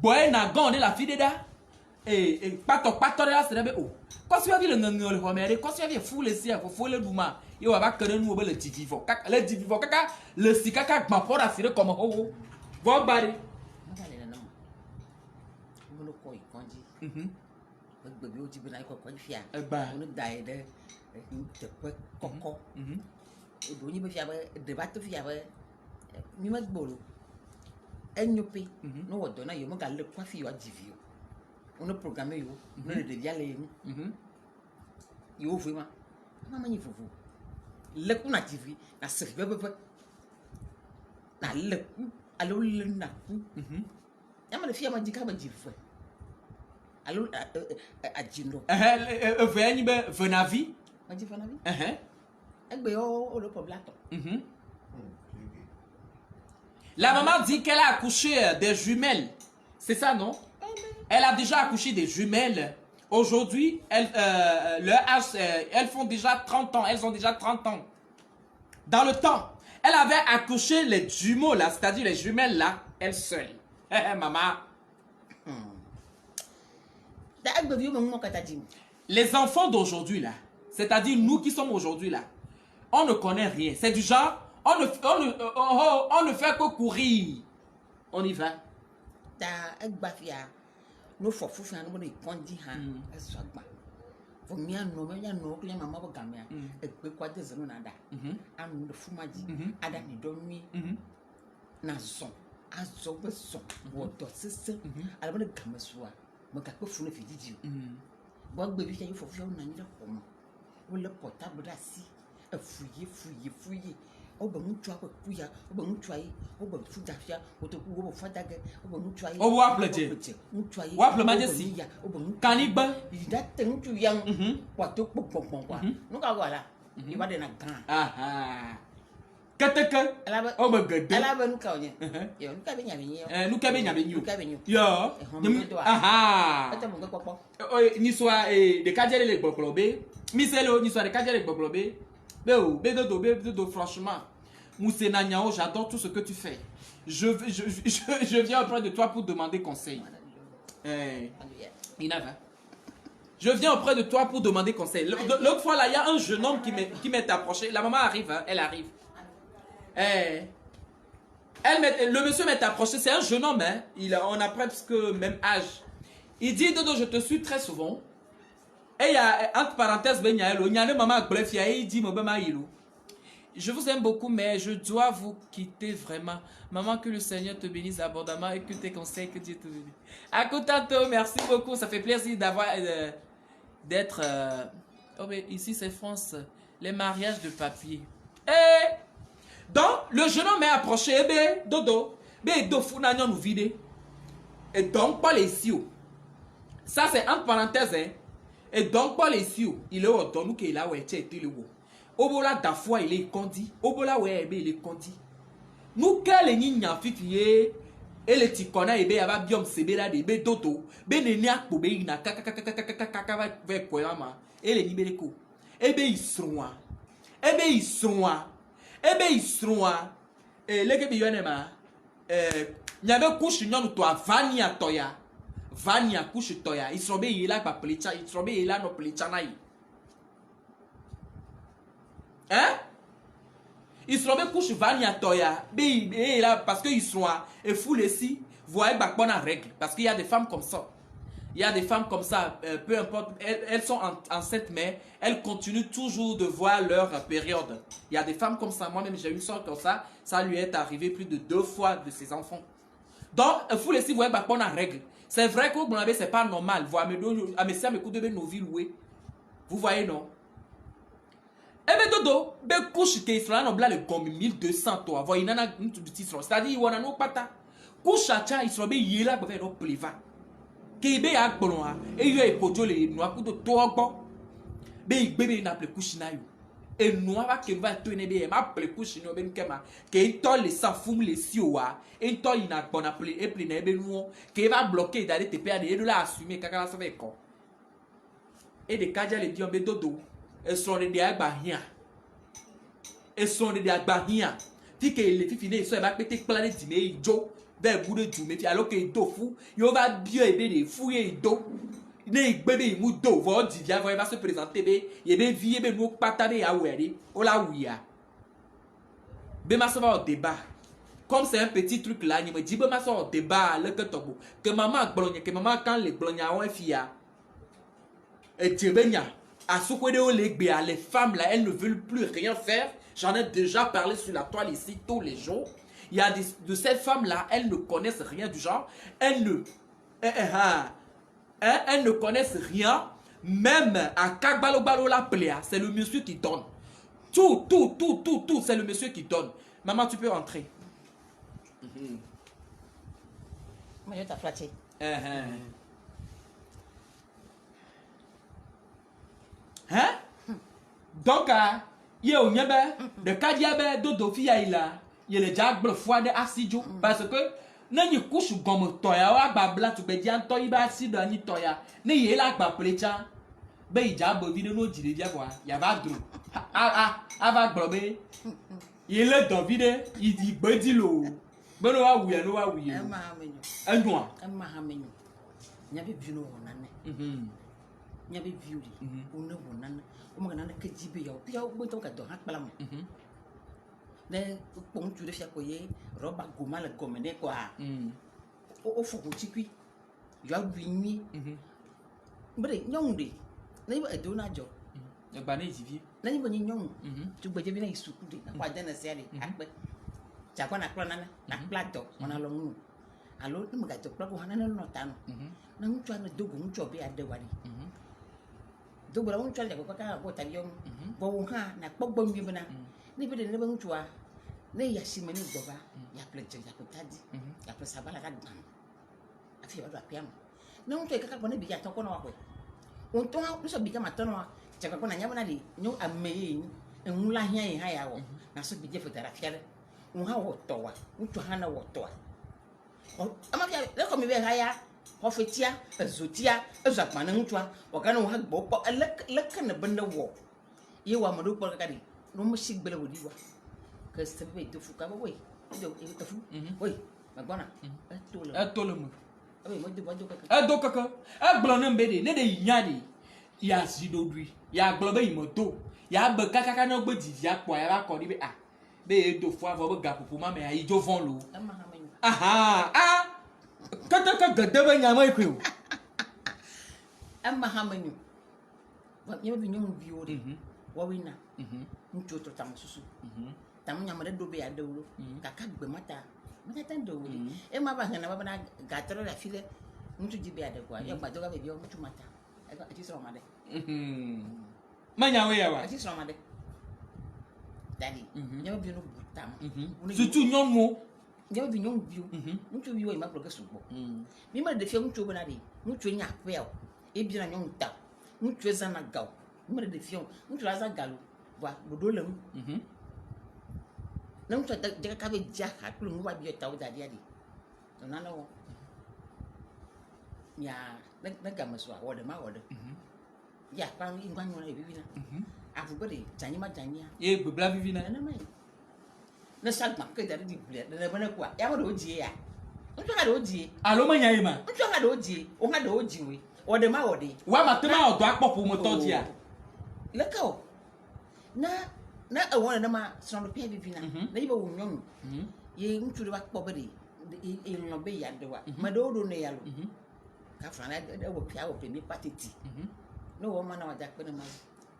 boy na gonde la fideda pato de la serebe o ko si vi le ngangol ho mere ko si vi fu le si afo fo le duma yo wa ba kere nu obe le divivo kaka le divivo kaka le si kaka gba for asire comme ho vo bari Ma kala na mo. Mo lo ko ikonji. Gbe bi o ti bi na ko fia. Egba. Onu dai de te pe koko. O do ni be fia ba de ba to fia ba mi ma gboro. Enyope no wo do na yo mo ga le kwa fi yo divio. Onu programme yo no de dia le mu. Yo fu ma. Ma ni fufu. Le ku na TV na se be na le ku alo le na ku. Ya ma le fia ma jika ba jifu. Alo ajindo. ve ani be venavi Ma jifu na bi. Egbe o lo poblato. La maman dit qu'elle a accouché des jumelles. C'est ça, non? Elle a déjà accouché des jumelles. Aujourd'hui, elles font déjà 30 ans. Elles ont déjà 30 ans. Dans le temps, elle avait accouché les jumeaux, là, c'est-à-dire les jumelles, là, elle seule. Maman. Da egbe bi o mo kata jim. Les enfants d'aujourd'hui, là, c'est-à-dire nous qui sommes aujourd'hui, là, on ne connaît rien. C'est du genre, on ne fait que courir. On y va. Da egba fia no fo fufu anu no ikonji ha eso agba. Fo mi anu me ya no kle mama bo gamia. Egbe kwa de zeno na da. Anu de fumaji. Ada ni do nwi. Na so. Azo be so. Wo do sese. Ala bo de gamasua. Mo ka pe fu no fidiji. Bo gbe bi fia yo fo fia na ni de ko mo. Wo le portable da si. Fuye. Oba mutu akwa kuya, oba mutu ayi, oba fuda fia, otoku oba fadage, oba mutu ayi. Oba waplaje. Mutu ayi. Waple majesi. Oba mutu. Kaniba. Ida te mutu yang. Wato pokpokpon kwa. Nuka wala. il va de na grand. Ah ah. Kataka. Oh my God. Elle a nous quand yo nous ka be nya be nyo. Nous ka be nya be nyo. Nous ka be nyo. Yo. Ah ah. Ata mo ko popo. Ni soit de kajere le gboglobe. Miselo ni soit de kajere le gboglobe. Bédo, franchement. Moussena Nyao, j'adore tout ce que tu fais. Je viens auprès de toi pour demander conseil. Je viens auprès de toi pour demander conseil. L'autre fois, là, il y a un jeune homme qui m'est approché. La maman arrive, hein, elle arrive. Le monsieur m'est approché, c'est un jeune homme. Hein, on a presque le même âge. Il dit, Dodo, je te suis très souvent. Et il y a, entre parenthèses, il y a un maman qui il dit, je vous aime beaucoup, mais je dois vous quitter vraiment. Maman, que le Seigneur te bénisse abondamment et que tes conseils, que Dieu te bénisse. À Kotato, merci beaucoup. Ça fait plaisir d'avoir, d'être... oh, mais ici, c'est France. Les mariages de papier. Donc, le jeune homme m'a approché. Dodo. Nous vide. Et donc, pas les sioux. Ça, c'est entre parenthèses. Hein. Et donc, pas les sioux. Il est au don qu'il a, ouais, tu es Obola d'afoi il est condi. Obola ouais il est condi. Nous quel ni fifié et le tikona ebe aba biom sebera de be toto be neni akpo be ina kaka va ver koyama et le nibereko ebe isroa et le ke bi yonema nyabe couche nyonu to avani atoya vania couche toya isrobe yela ba plecha isrobe yela no plecha na yi. Hein? Ils sont bien couche vania toya. Là parce qu'ils sont et fou les si voyez pas bonne règle parce qu'il y a des femmes comme ça. Il y a des femmes comme ça, peu importe, elles sont enceintes mais elles continuent toujours de voir leur période. Il y a des femmes comme ça, moi-même j'ai une soeur comme ça lui est arrivé plus de 2 fois de ses enfants. Donc fou les si voyez pas bonne règle. C'est vrai que vous c'est pas normal. Voir me donner à mes sœurs me couper de nos villes louées. Vous voyez non? Ebe dodo be couche ke isra no bla le gomi 1200 to avo inana ntu biti isra c'est-à-dire wona no pata couche cha isra be yela be no pleva ke be ya gboro ha e yo e kojo le no akudo to ogbo be igbebe na ple couche na yo e no aba ke va to ne be ma ple couche no be nkema ke to le sa fum le si o wa e to ina gbona ple e ple na ebe nuo ke va bloquer d'aller te perdre et de la assumer kaka ça fait quoi et de kaja le dion be dodo. Elles sont des agbahia. Elles sont des agbahia. Fi que les filles finissent, elles vont péter plein de dîner, jo, vers bout de tout, mais alors que les dos fou, il va bien aider les fouiller dos. Les bébés, ils do, vont dire, il va se présenter, il va vivre, il va pataner à ouéri, oh là où il y a. Bema ça va au débat. Comme c'est un petit truc là, il me dit, bema ça au débat, le que maman blogne, que maman quand les blognes ont un fille, et tu veux à ce que les femmes là, elles ne veulent plus rien faire. J'en ai déjà parlé sur la toile ici tous les jours. Il y a de ces femmes là, elles ne connaissent rien du genre. Elles ne connaissent rien. Même à Kagbalo la pléa, c'est le monsieur qui donne. Tout, c'est le monsieur qui donne. Maman, tu peux entrer. Moi, je t'ai flatté. Hein? Donc, il y a de Kadiabe, Dodo Fia, il y a le diable foi de Assidio. Parce que, n'a ni couche gomme toya, ou babla, tu peux dire, toya, si de ni toya, n'est là, bablecha, ben, il diable, vide nos dîners, voir, il y a pas de va globé, il est le David, il dit, bedi l'eau. Bon, oui, un noir. Un mahameno. Il y avait vu nos nanes. Il y avait vu, on ne wonane, on m'a dit que tu peux y avoir un peu de hakbalam. Les ponctués de chaque robe à goma le commené quoi. Au fond, tu cuis. Il y a 8 nuits. Mais non, n'est pas donné à Joe. Le bané d'Ivier. N'est pas non. Tu peux devenir sous pas d'un série. Tu as un plateau, on a long. Alors, tu me gâtes pas pour un autre. Non, tu as un dogo, tu as bien de Wadi. Donc, on tient à quoi pour ta young. Bon, n'a pas bon vivre. N'est pas de never to a. N'est y a si many bova. Y'a plein de Yakutadi. Y'a pas savoir la dame. A few other piano. Non, tu es capable de bien ton away. On tourne, nous sommes bien maintenant. Tu as pas un yamanadi. No, a main. en la hia e ha ya wo na so bi je photography re un ha wo to wa utu ha na wo to wa o ama bia le ko mi be ha ya ho fetia ezotia ezakpa na utu a o ga na wo ha gbo po le kan na benda wo ye wa madu po ka di no mo sigbele wo di wa ka se be do fu ka bo we do e to fu we ma bona e to le mo abi mo do ka e do kaka e gblo na mbede ne de nyadi ya zidodui ya gblo be imoto ya be kaka na gbe didi apo ya ba ko ni be be do fu avo be gapopo ma me ya ijo von lo kata ka gade be nya ma ikwe o amma hamanu wa nyama bi nyom bi o de wa wina ncho to tam susu tam nyama de do be ya dawlo kaka gbe mata tan do wuli e ma ba ngana ba na gatoro la file ncho ji be ya de kwa ya gba do ga be bi o ncho mata e ga ti so ma de manya we ya wa ti so ma de dadi nyama bi no butam surtout nyom nyama bi nyom bi ncho bi o ma pro ga sugo mi ma de fe ncho ba na de ncho nya kwel e bi na nyom ta ncho za na gaw mi ma de fe ncho za galo wa bodolem na ncho de ka be ja ha kulu mu ba bi ta o dadi adi to na no ya na ga maswa wo de ma wo de ya pa ngwan no na bi na afu bode janyima janya e gbebla vivi na na mai na salma ke da di bule da bana kwa ya mo do ji ya ncho ga do ji alo manya e ma ncho ga do ji o ga do ji we wo de ma wo de wa ma tema odo apopo mo to dia le ka o na e wona na ma sono pe bi na na yiba wo nyom ye ncho de wa kpo bode e no be ya de wa ma do ne ya lo ka fra na de wo pia wo pe mi patiti no wo ma na wa jakpe na ma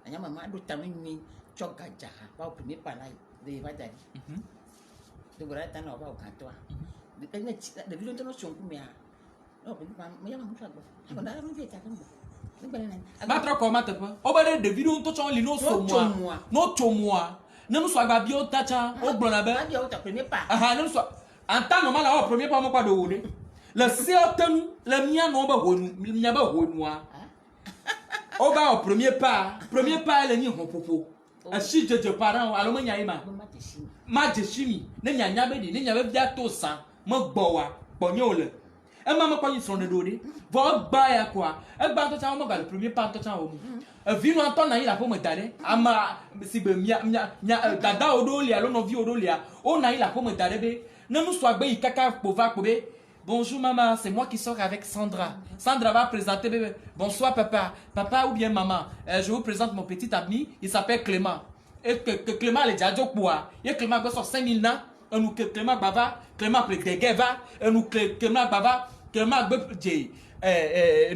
anya mama do tamini choga jaha ba pe mi pa na de va dadi de bora ta no ba o kanto de pe de video to no chon ku me a no pe pa me ya ma mutra go ko da ru ve ta kan bo ni bele na ba tro ko ma te pa o ba de video to chon li no so moi no chomoa ne no so agba bi o ta cha o gbon na be ba bi o ta premier pas ne so anta no ma la o premier pas mo pa do wo de le certain le mia no ba honu mia ba honu a o ba o premier pas le ni hopopo a si je parent alo manya ima ma je shimi ne nya nya be di ne nya be bia to san mo gbo wa ponyo le e ma mo kwa son de do de vo gba ya kwa e gba to cha mo ga le premier pas to cha o mu e vi no anton na yi la fo mo dare ama si be mia dada odo lia lo no vi odo lia o na yi la fo mo dare be ne nous soit be kaka pova ko be. Bonjour maman, c'est moi qui sors avec Sandra. Sandra va présenter bébé. Bonsoir papa. Papa ou bien maman. Je vous présente mon petit ami. Il s'appelle Clément. Et que Clément le déjà quoi. Et Clément va sur 5000 ans. Et nous Clément bava. Clément peut dégeva. Et nous Clément bava. Clément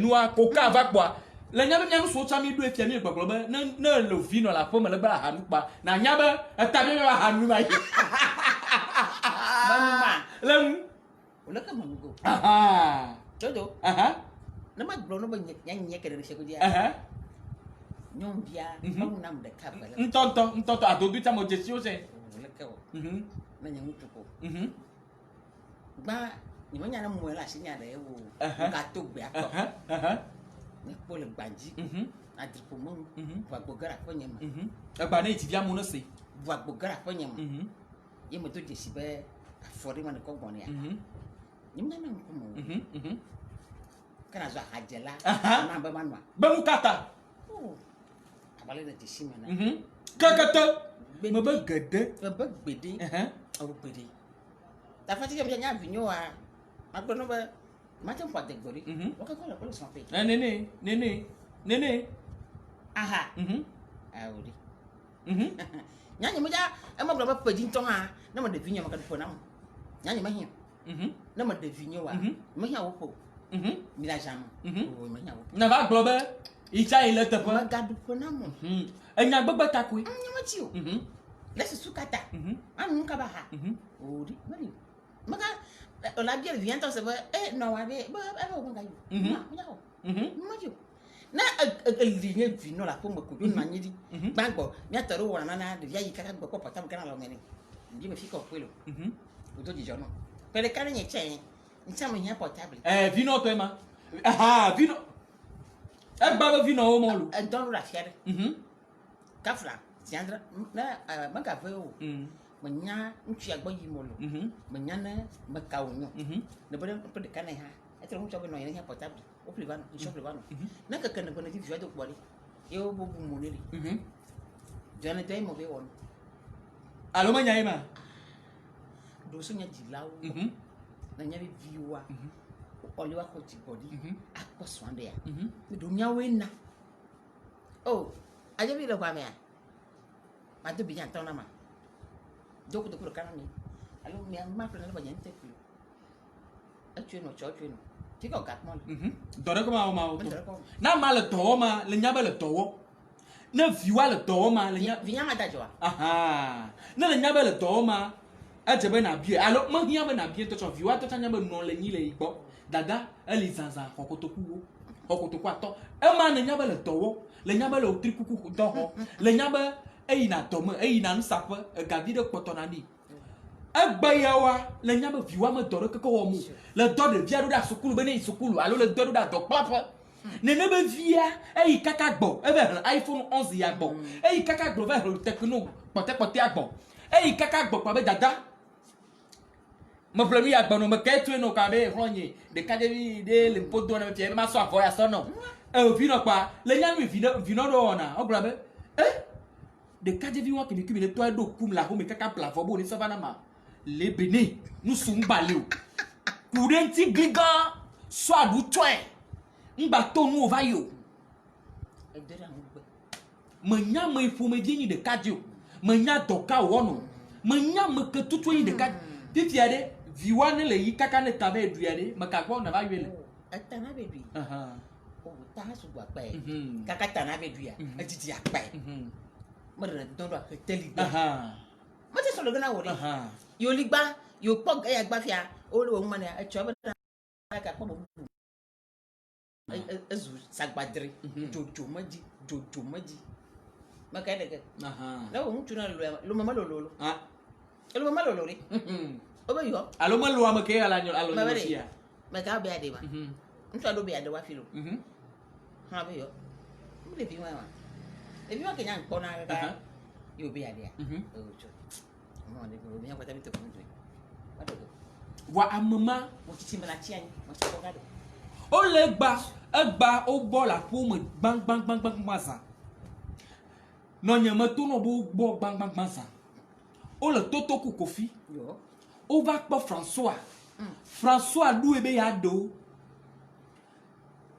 nous a coca va quoi. La nyaba nyanu so chami do efia mi gbogbo na le vino la pomme le ba hanu pa. Na nyaba tabi ba hanu ma. Mama. Ulah kan menunggu. Jodoh. Nama belum nama nyanyi ke dari siapa dia. Nyom dia, mau nam dekat balik. Entonto, adodo kita mau jadi siapa? Ulah kau. Nanya mutuku. Ba, ni mana nama mula sini ada eu. Katuk biak. Ni boleh banji. Adir pumung. Buat bogar apa nyam. Apa ni dia mau nasi? Buat bogar apa nyam. Ia betul je si be. Fori mana kau boni ya. Ni mana nak kamu? Kena zah aja lah. Mana bermanwa? Bermukata. Oh, apalagi nanti si mana? Kakata. Mabak gede. Mabak bedi. Oh bedi. Tapi sih dia punya vinyo ah. Aku nama macam kategori. Waktu kau nak perlu sampai. Nene. Aha. Audi. Nyanyi macam, emang berapa pejintong ah? Nama de vinyo makan pun nama. Nyanyi macam. Nama de vinyo ah. Macam apa? Bila jam. Oh macam apa? Nama global. Ica ile tepa. Magadu pun nama. Enya bebek takui. Nyawa ciu. Lesi suka tak. Anu kabaha. Oh di mana? Maka la bière vient on se va non avec ba ba ngayu. Macam apa? Macam na ligne vino la pomme ko na nyidi banko mi atoro wana na de ya yika ko pata mo kana lo ngene ndi me fiko kwelo oto di jono pele kana nye chen ncha mo nya portable vino to ema vino ba vino o mo lu don la fiere kafla tiandra na maka veo menya nchi agba yimolo menya na maka onyo ne bode pede kana ha etre mu chobe no yen ha portable o plevano ni chobe plevano na kaka ne bone ti viado kwali eu bobu moneli jana dai mo be won alo menya ima do so nya dilawo na nya be viwa oliwa ko ti body akpo swande ya me do nya we na oh aje bi lo kwa me ma do bi jan tona ma doko doko kana ni alo mi ma pre na ba jan te ku achu no cho chu no ti ko gat mo dore ko ma na ma le to ma le nya ba le to na viwa le to ma le nya vinya ma da jo aha na le nya ba le to ma aje be na bie alo ma nya ba na bie to cho viwa to nya ba no le nyi le igbo dada eli zanza kokotoku okotoku ato e ma na nya ba le to le nya ba le otri kuku do ho le nya ba na tome na nsape gavi de kpotona ni egba yawa le nya be viwa me dore keke wo mu le do de via do da sukulu be ne sukulu alo le do da do papa ne be via kaka gbo e be iPhone 11 ya gbo kaka gbo ve techno pote agbo kaka gbo pa be dada mo plemi ya gbo no me ke tu no ka be ronye de ka de le podo na me pie ma so afo ya so no vi no pa le nya mi vi no do na ogura be de kadje vi wa ke mi kubile to do kum la ho me kaka plafo bo ni savana ma le bene nous sommes balé courenti giga soit du toin ngba to nu ova yo e dere an gbe manya me fo me di ni de kadje manya doka wono manya me ke tutu ni de kad tifiade vi wa ne le yi kaka ne tabe eduade maka kwa na va yele atana be bi o ta su gba pe Mhm. kaka tana be du ya atiti akpa mara don do teli gba mo ti so lo gana wori yo ligba yo po ya gba fia o lo mo na e cho be na ka po mo ezu sagbadre jojo maji maka de ke la o mtu na lo mama lo lo mama lo ri o be yo alo ma lo ma ke ala nyo alo nyo sia maka be ade ba mtu ado be ade wa filo ha be yo mo le bi wa e bi wa ke nya nko na ga yo be ade ya o cho mo ne ko bi nya kwata mi to ko ndu wa amama mo ti mala ti ani mo ti ko ga do o le gba o bo la po me bang masa no nya ma to no bo bang sa o le toto ku kofi yo o va po François lu ebe ya do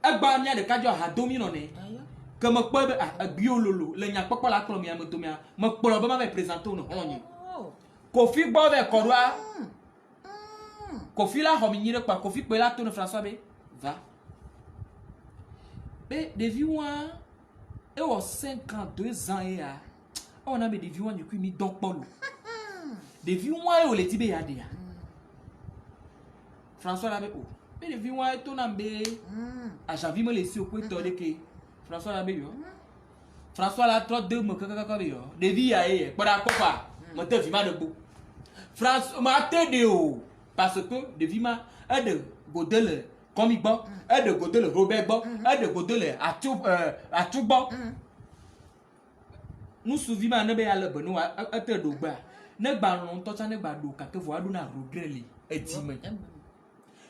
egba nya de kajo ha do mi no ne ayo que me po be agbi ololo le nya popo la klo mi am to mi me po ba ma be présenter no honye kofi gbo be korwa kofi la ho mi nyire pa kofi pe la to no François be va be devi wa e wo 52 ans ya on a be devi wa ni ku mi don polo devi wa e o le ti be ya de ya François la be o be devi wa e to na be a janvier me laisser au point de que François la be yo François la 32 me kaka be yo devi ya e para ko pa mo te vi ma de bo France ma te de o parce que devi ma e de Godel comme il bon et de côté le Robert bon et de côté le Atou bon nous souvima ne be ya le beno a te do gba ne gba ron to cha ne gba do ka ke vo adu na rodrele etime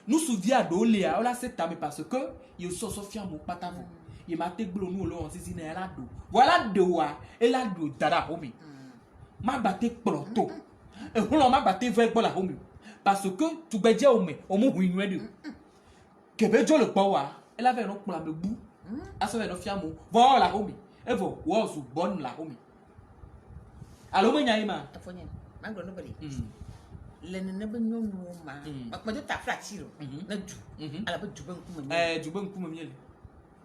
nous souvia do le a la c'est tame parce que il so sofia mo patavo il m'a te gblo nu lo on sisi na la do voilà de wa et la do dada homi ma batte pronto e ho ma batte ve gbo la homi parce que tu gbeje o mo hu inu de kebejo le po wa elle avait un plan de bout a so no fiamu voilà homi evo was born la homi alo me nyaima afonye ma gro no bari le ne be nyo no ma ma do ta flatiro na du ala be du ban kuma juben kuma miele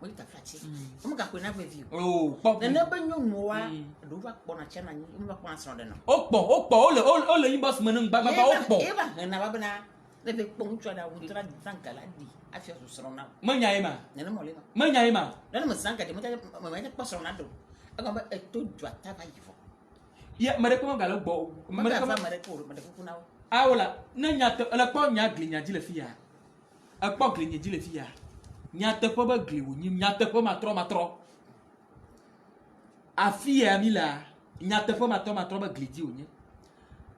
mo ta flati mo ka ko na be view oh pop ne be nyo no wa do va ko na chena ni mo va ko na so de no o le yin boss men ngba o eba na ba bana le be pon chwa da wutra zanka la di afia so so na me nyaima ne mo le ma me nyaima na mo zanka de mo ta pa so na do aga ba e to ju ata ba yifo ye mare ko ngalo gbo mare ko ma de ko na awola na nya te le po nya gli nya ji le fia a po gli nya ji le fia nya te po ba gli wo nya te po ma tro a fia mi la Il n'y a pas ma glidi ou n'y.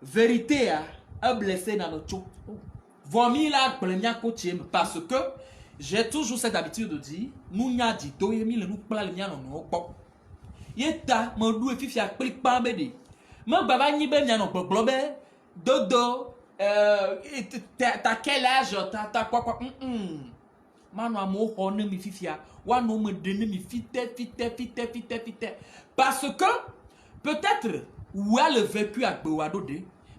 Vérité, a blessé dans notre chou. Vomi là, parce que j'ai toujours cette habitude de dire, nous n'y a dit, il y a nous plats le mien non non. Yeta, mon doux et fifi a pris pas bédé. Mon baba n'y ben n'y non globe. Dodo, t'as quel âge? T'as quoi? Mano amour, on ne me fifia. Wan no me donne me fite. Parce que, peut-être, ou a le vécu à Bewado,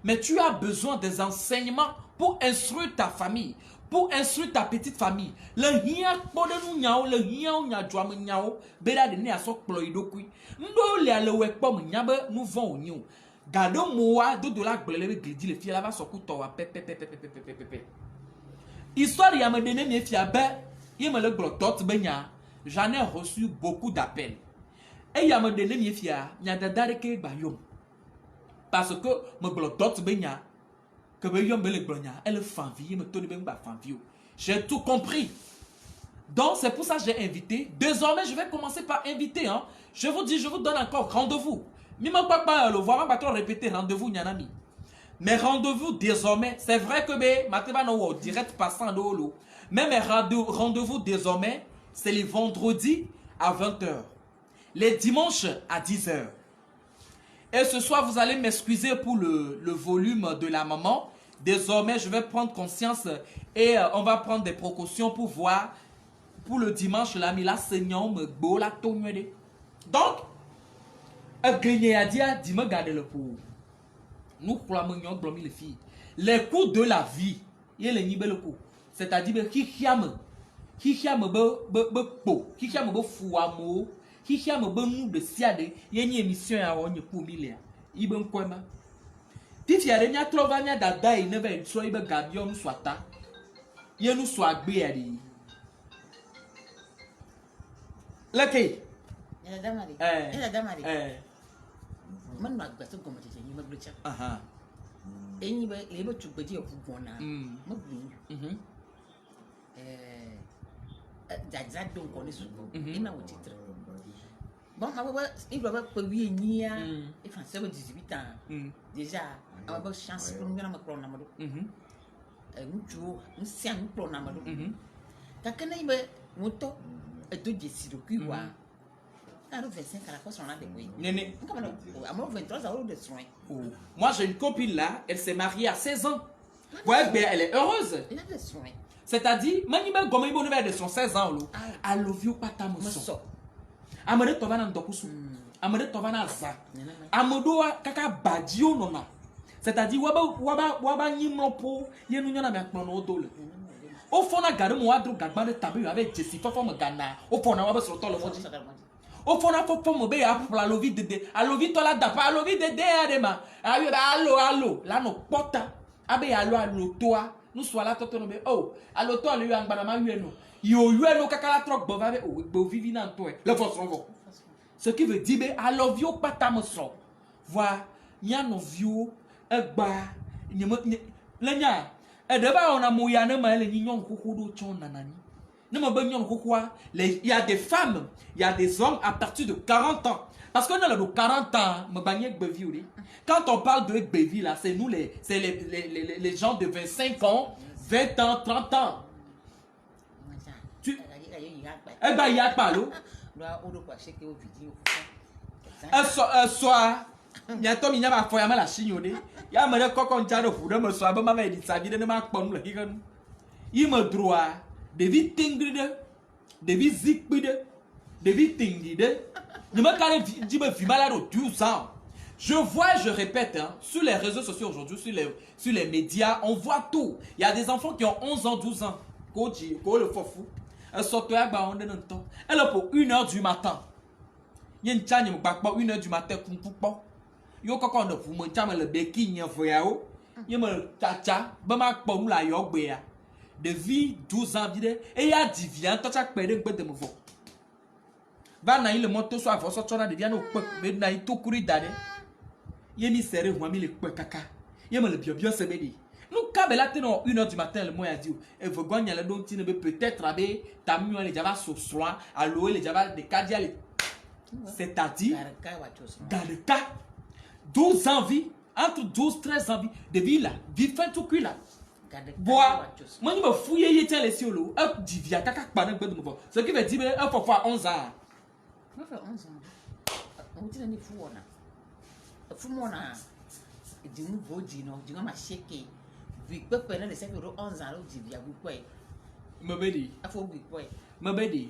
mais tu as besoin des enseignements pour instruire ta famille, pour instruire ta petite famille. Le hien pode nou nyao, le hien ou nya joa me nyao, beda de ne a sok ploido kui. Ndo le a le wek pom nyabe, nous vont au nyou. Gado moa, do la glele glidi le fie la va soku towa pepe. Histoire y a me donné mes fiabe, y me le glotot benya. J'en ai reçu beaucoup d'appels. Et y a me donné mes fia, nya dadare ke bayom. Parce que me glotot benya. Que elle fanvie, me tourne bien fanvie. J'ai tout compris. Donc c'est pour ça que j'ai invité. Désormais, je vais commencer par inviter. Hein. Je vous dis, je vous donne encore rendez-vous. Mais moi, pas le voir, pas trop répéter rendez-vous, Nyanami. Mais rendez-vous désormais, c'est vrai que maintenant, direct passant de l'eau. Mais mes rendez-vous désormais, c'est les vendredis à 20h. Les dimanches à 10h. Et ce soir, vous allez m'excuser pour le volume de la maman. Désormais, je vais prendre conscience et on va prendre des précautions pour voir. Pour le dimanche, la mila seigneur me beau la tonne. Donc, dis-moi garder le pour. Nous croyons les filles. Les coups de la vie, il y a les niveaux coups. C'est-à-dire qui qui a me de siade y a une émission à on pour milliard ibon kwema titi ya renya trovanya dada e neve so ibe gabion swata ye nu so agbe ari leke ela damari man ma gba so gomo tete ni ma gbecha enyi ba ebe tugbedi ofugona ma gbin Dadza donc on est sous. Il m'a au titre. Bon, il doit pas payer ni à. Il fait 18 ans. Déjà, on a chance pour nous faire un plan d'amadou. Nous sommes un plan d'amadou. Quand il me moto et tout décide qui voit. Quand on fait 25 à la fois, on a des bruits. Néné. À moi, 23 ans de soins. Moi, j'ai une copine là, elle s'est mariée à 16 ans. Ouais, elle est heureuse. Elle a des soins. C'est-à-dire, Maniba Gomi Bonnever de son 16 ans, à l'ovio patamoso. Amade Tovana Ndokusu, Amade Tovana Za, Amodoa Kaka Badio Nona. C'est-à-dire, Waba Nimlopo, Yenuna Macmono Dole. Au fond, a gardé mon adro Gagban de Tabu avec Jessie Fafom Ghana, au fond, on va se retrouver le Moji. Au fond, on a fait mon bé à la lovie de dé, à lovie tola dapa, à lovie de dé à dema. Allo, là, nos pota, abe allo, toi. Nous sommes là, oh, à l'auto, lui, en banama, yo, kakala trok, bovave, oh, bovivi nan toi, le force en ce qui veut dire, à l'ovio patamoso. Voilà, y'a nos vieux, l'enya, et d'abord, on a mouillane, mais les nignons, coucou, d'ochon, nanani. Ne me bagnon, coucou, il y a des femmes, il y a des hommes à partir de 40 ans. Parce qu'on a de 40 ans, me bagner bevi. Quand on parle de bevi, là, c'est nous, c'est les gens de 25 ans, 20 ans, 30 ans. Tu... Eh ben, il y a pas l'eau. Soir, il y a Tom, il y a ma foi, la chignon. Il y a un coq en tchado, vous me soyez ma mère, sa vie de ma pomme, le higan. Il me droit de vie tingride, de vie zikbide, de vie tingride. Ne me calme, dis-moi, fais mal à 12 ans. Je vois, je répète, hein, sur les réseaux sociaux aujourd'hui, sur les médias, on voit tout. Il y a des enfants qui ont 11 ans, 12 ans. Koji, le fofou. Elles sortent à Baonde dans le temps. Elle est pour 1h du matin. Il y a une tchane, il 1h du matin, pour il y a encore un peu de le béquille, il y a un voyao. Il y a un tcha, bama pom la yogbea. De vie, 12 ans, et il y a 10 viens, tu as payé de me voir. Va na le moto so avos so na de dia no pe me na ito kuri dade ye mi sere ho mi le pe kaka ye me le bio se be di nous ka be la te no 1h du matin le moya di e vo gonya le don ti ne be peut-être abe tamio le java so soin allo le java de kadia le c'est-à-dire garka 12 ans vie, entre 12 13 ans vie, de vie là, vie fin tout cuit là. Bois, moi je me fouille y était les siolo, hop divia kaka kpanan gbe de mo. Ce qui veut dire un fois 11 ans. Moi fait 11 ans. On dit ni fou ona. Fou mona. Di mu boji no, di ma sheke. Vi pepe na le se 11 ans lo divia bu kwe. Me bedi. Afo bu kwe. Me bedi.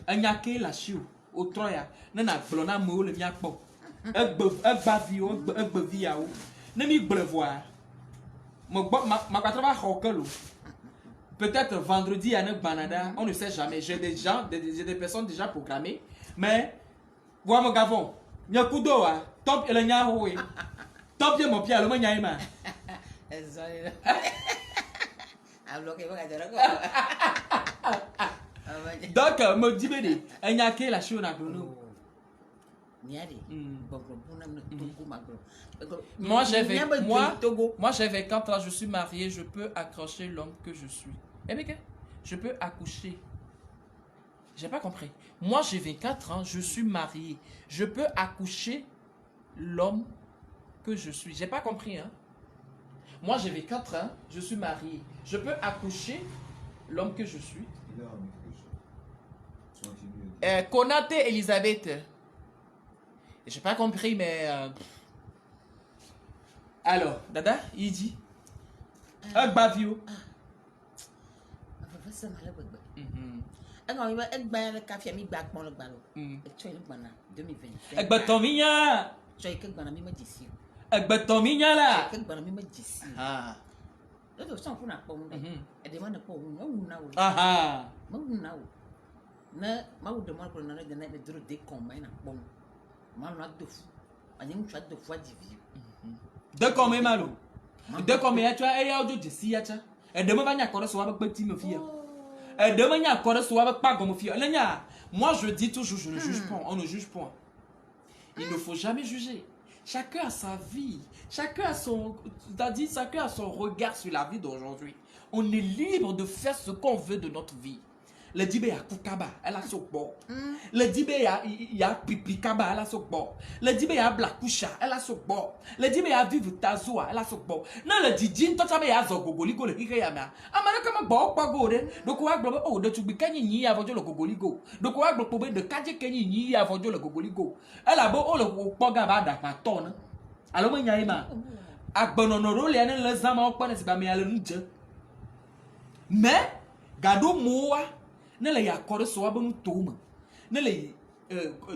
Anyake la chiu o troya na na glona mo le mia kpo. Egba vi o, egba vi ya o. Na mi gbevoir. Ma va hokelo. Peut-être vendredi à notre banada, on ne sait jamais. J'ai des personnes déjà programmées, mais voilà mon gavon. Nya kudo a top ele nya howe. Top ye mo pia lo nya ima. Sorry. Bloqué pas de Donc me dit bedi, nya ke la chou na glono. Moi j'avais 4 ans, je suis mariée, je peux accrocher l'homme que je suis. Eh bien, je peux accoucher. J'ai pas compris. Moi j'ai 24 ans, je suis mariée, je peux accoucher l'homme que je suis. J'ai pas compris, hein. Moi j'ai 24 ans, je suis mariée, je peux accoucher l'homme que je suis. Konate Elisabeth. J'ai pas compris, mais... Alors, Dada, il dit... Bavio. De combien malo? De combien tu as eu de si ya cha? Et demain va n'y accorder soit avec petit me fille. Et demain n'y accorder soit avec pas comme fille. Moi je dis toujours je ne juge pas, on ne juge pas. Il ne faut jamais juger. Chacun a sa vie, chacun a son, c'est-à-dire chacun a son regard sur la vie d'aujourd'hui. On est libre de faire ce qu'on veut de notre vie. Le dibé a kukaba, elle a son bord. Le dibé a pipikaba, elle a son bord. Le dibé a blakusha, elle a son bord. Le dibé a vive tazoa, elle a son bord. Non, le didin, toi, tu as zogogoligo, le hikayama. Amana comme bon, pas gore. Donc, on a globe, oh, de tubikani ni avant le gogoligo. Donc, on a globe de kadjekani ni avant le gogoligo. Elle a beau, oh, le pogaba da tonne. Alors, moi, yaima. Akbononoro, les zama, on connaît pas, mais elle nous dit. Mais, gado moa. Ne le yakore so abanu toma. Ne le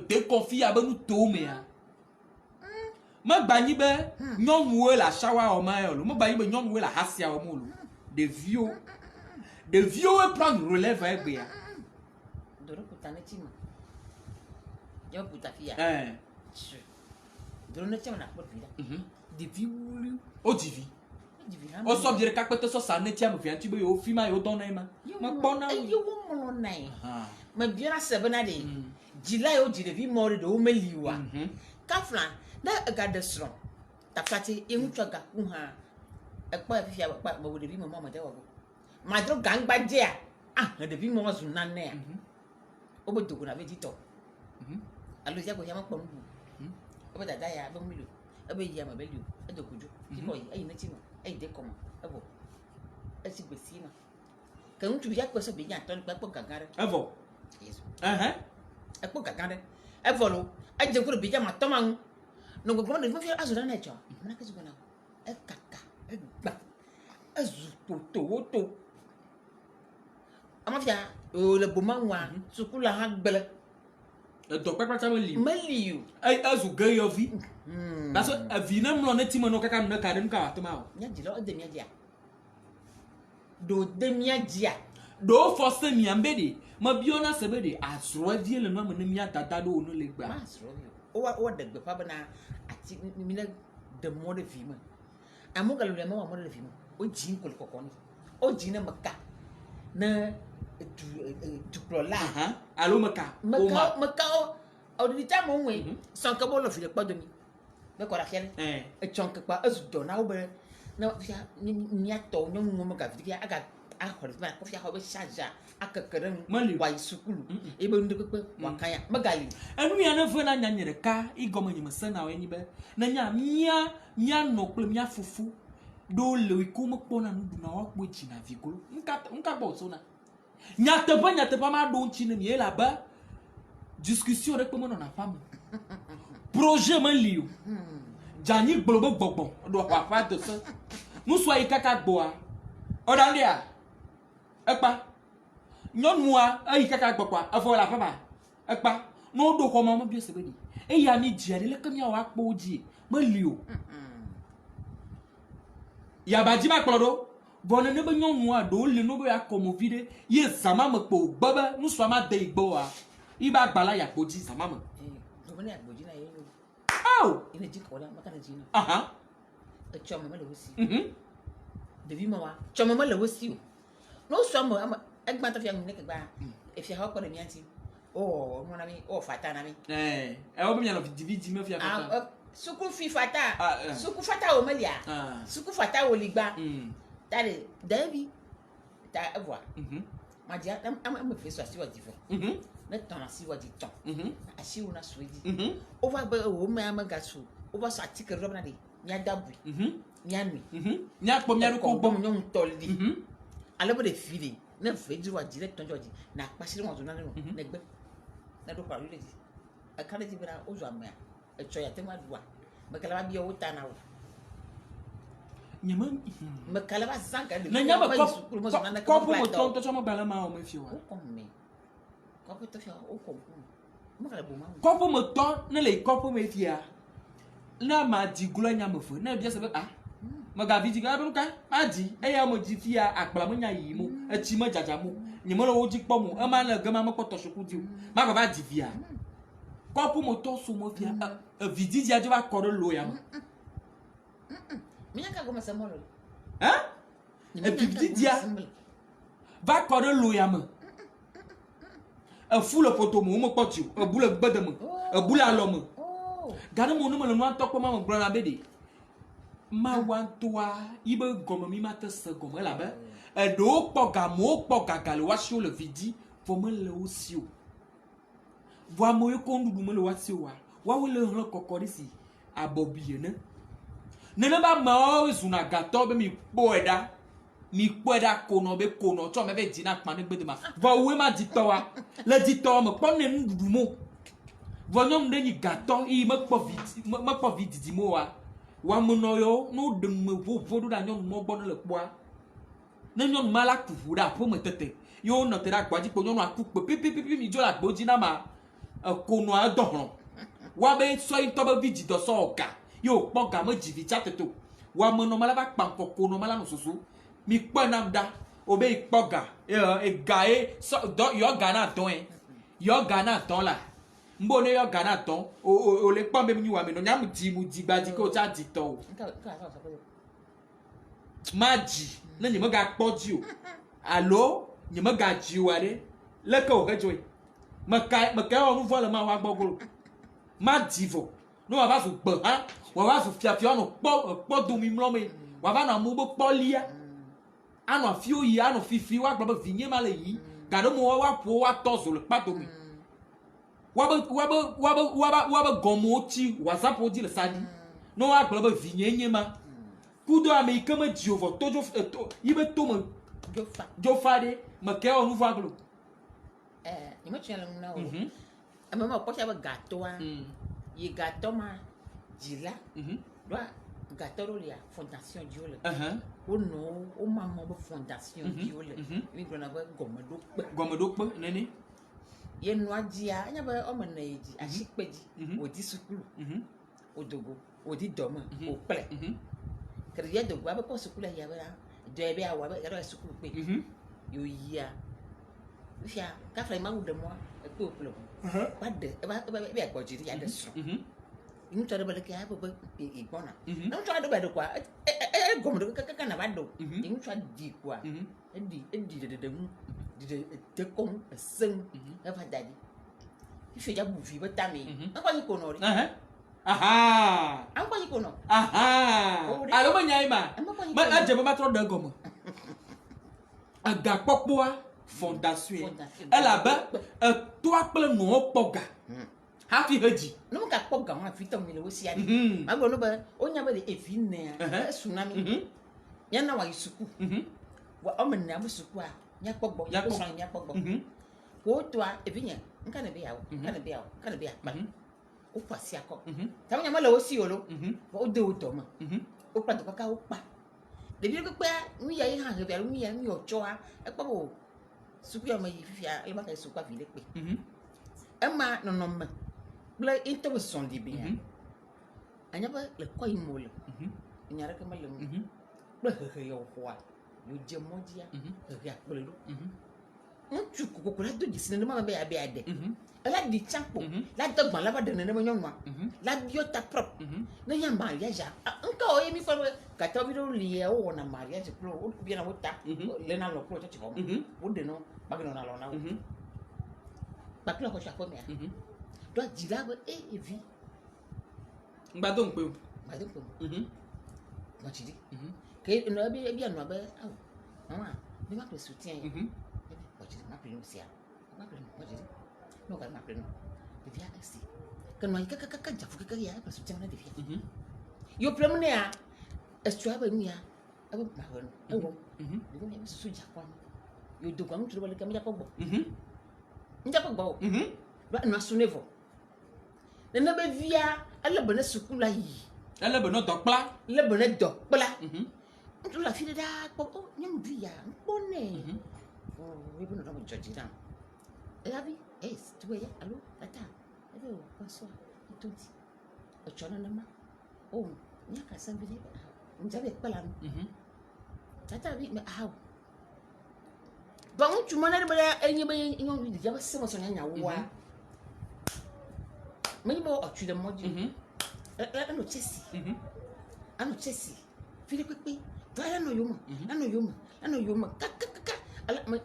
déconfie abanu tome ya. Ma bani be nyonwe la shawa o ma yo. Ma bani be nyonwe la hasia o mo lo. De vieux prendre relève avec ya. Doro putane tima. Yo putafia. Doro ne tima na pot vida. De vieux o divi. O so dire kakpete so sa netia me fianti be yo fima yo don na ma. Ma bona yo mo nai. Ma biara sebena de. Jila yo jide vi mori de o meliwa. Kaflan da ga de sro. Tafati e mutwa ga ku ha. E pa fia pa bo de vi mo ma de wo. Ma dro gangba je a. De vi mo zu na na. O bo dogo na be dito. Alo ya go ya ma pom bu. O bo dada ya be milo. E be ya ma be lu. E do kujo. Ki boy ayi na ti no. Ayi de komo. E bo. E si gbesi na. Que un tu ya ko so be ya ton pa po gagare. E vo. Yes. E po gagare. E vo lo. E je ko be ya ma to ma un. No go no fi azu na cho. Na ka zu na. E kaka. E gba. E zu to. Amafia o le boma wa. Sukula ha gbele. E do pa ta meli. Meli. Ai azu ge yo vi. Parce que vina mlo ne timo no kaka no ka dem ka to ma. Nya jilo de mia dia. Do de mia dia. Do force mi ambede. Ma biona sebede asro vie le no me mia tata do no le gba. Ma asro yo. O de gbe pa bana ati mi na de mo de film. Amu ga le mo de film. O jin ko kokko ni. O jin na maka. Na tu plola. Allo maka. Maka o de ta mo nwe. Son ka bo lo fi le pa de mi. Me ko ra kele. E chonk pa azu do na o be. Na fia ni ato nyo mo ga fi aga a hori ba ko fi ha be charge aka karam Mali. wa sukulu e be ndu pe wa kanya magali enu ya na fe na nya nyere ka igoma nyim se na we nyi be na nya mia no kple mia fufu do le ko mo kpo na ndu na wa kpo chi na vigolo nka gbo so na nya te pa ma do chi na mi la ba discussion rek mo na femme projet man liu jani gbogbo gbogbo do wa fa to so mu so yi kaka gbo a odalia epa nyɔnua eyi kaka gbɔkpa efɔ le aƒema ekpa no do xɔma me bi se be di eya mi dzia ɖe leke miawo akpɔ dzi meli o yabadzi ma kplɔ ɖo vɔ nene be nyɔnua ɖewo li no be akɔmovi ɖe ye zama me kpo gbe be nusua ma de igbe oa yi ba gba la yakpo dzi zama me do ne agboji na ye no aw ine ji ko la makana ji na aha e choma me le wosi devi ma wa choma me le wosi o no so mo egba to fi an ne ke gba e fi ha ko de mi anti oh mo na mi oh fata na mi e o be mi na dividi me fi afata suku fi fata suku fata o melia suku fata o ligba tare davi ta avoir ma dia am me fi so asi wa di fo na ton asi wa di ton asi una suedi o va be o me am ga su o va sa ti ke ro na de nya dabu nya nui nya kpo nya ko bom nyom tolli ale be de fili na veji wa direct on joji na pasire mo zo na no na gbe na do paru le di akale ti bra o zo amia e choya te ma duwa me kala ba bi o ta na o nyama me kala ba zanka de na nyama ko mo to mo bala ma o me fi wa ko me ko to fi o ko mo kala bo ma ko mo to na le ko me fi a na ma di gulo nyama fo na bi se be maga vidi ga be ka adi e ya mo di fi a akpala mo nya yi mo e ti mo jaja mo ni mo lo wo ji po mo e ma na ga ma mo ko to soku di o ma ga ba di fi a ko mo to so mo fi a vidi di a je ba ko lo ya mo mi nya ka go ma se mo lo e vidi di a va ko lo ya mo e fu le photo mo po ti o e bu le gbede mo e bu la lo mo ga mo no mo le no an to po ma mo gbro na be de ma wantoa ibe gomme mi mate se gomme la be e do poga mo poga gale wa sio le vidi fo me le osio vo amoyo kondudu me le wa sio wa we le hlo kokori si abobie ne ba ma o zuna gato be mi po eda kono be kono to me be di na pa ne gbede ma vo we ma di to wa le di to me po ne ndudu mo vo nyom de ni gato I me po vidi di mo wa mono yo no de me vo do da nyon mo gbo le poa na nyon mala kufu da po me tete yo no te da gbaji po nyon aku pe pipi mi jo la gboji na ma ko no adohron wa be so in to be vidi do so oga yo po ga mo jivi chateto wa mono mala ba pampo ko no mala no soso mi po nam da o be po ga e ga e so do yo ga na ton la mbo ne yo gana ton o le pon be mi wa me no nya mu di gba di ko cha di to maji na ni mo ga poji o allo ni mo ga ji wa de le ko ga joy ma ka o nu vo le ma wa gbogoro ma di vo no wa ba su gbo wa ba su fia no po do mi mlo me wa ba na mu bo polia ano fio yi ano fifi wa gbo vinye ma le yi ga do mo wa po wa to zo le pa do mi waba gomoti whatsapp odi le sadi no wa gbe vinyenye ma kudo amerika ma diovo tojo ibe to mo jofa de ma ke onu va glo ni ma chela na o ama ko cha ba gato a yi gato ma jila do gato ro ya fondation diole o no o ma mo fondation diole mi gro na ba gomodo pe nene ye no agia anya ba o mana eji ashikpeji odi sukulu odogo odi doma o ple kriye dogo aba ko sukulu ya ba do ebe awa ba ero sukulu pe yo yia fia ka fra ma wude mo e pe oplo ba de ba agbojiri ya de so inu tore ba de ka ba igbona na tore do ba de kwa e gomo ka na ba do inu tore di kwa di de mu de kon sen e fa dadi ife ja bu fi beta mi an kwa ni kono ri aha an kwa ni kono aha alo ma nyai ma na je ma tro de gomo agakpɔkpɔa fondation elle a be toi kple nuwo kpɔ ga hafi hedzi no ka kpɔ ga ho afi tɔm le wosi ade agbo no be onya be evi nne a tsunami nya na wa isuku wa o menna bu suku a nya kpɔ gbɔ nya kpɔ gbɔ ko toa evi nya nka na be yawo ka na be akpa o pasi akɔ tam nya mala wosi olo o de o doma o kpa to ka o kpa de bi ko pa mi ya yi han he bi mi ya mi o choa e kpɔ bo suku ya ma yi fifia le ba ka suku afi le pe ema no me ble into son di bia anya ba le ko imole nya ra ka ma le ble he yo kwa yo je modia he ya ble lu ntu kokoko la do disine ne ma be ya be ade la di champo la do gban la ba de ne mo nyonwa la bio ta prop ne ya mariage nka o yemi fo ka to bi do li e o na mariage pro o bi na wota le na lo pro to ko o de no ba bi no na lo na ba klo ko sha ko me do jira go evi ngbado npe ma chidi ke no bi anu ba mama bi ma pe soutien ma chidi ma pe no sia ma chidi no ka ma pe no de via kasi kan ma ka jafu ka ya pe soutien na de via yo problem ne a estua ba mi ya aba ma ho no de ko mi su ja kwa yo do kwa mtu le ka mi ja ko bo nja ko bo ba no asunevo na be via ala bana sukula yi elle be no dokpla le bana dokpla ntu la fi da ko o nyam via mbone we bana no judge down abi tu ya allo tata ebe o paso tonti o chona na ma o nya ka san bi nja be kpala tata bi me aw ba ntu mana de ba enyi ba enyi bi ja ba se mo so nya wa me bo o tu de moji ano chesi fili pepe to ano yoma ka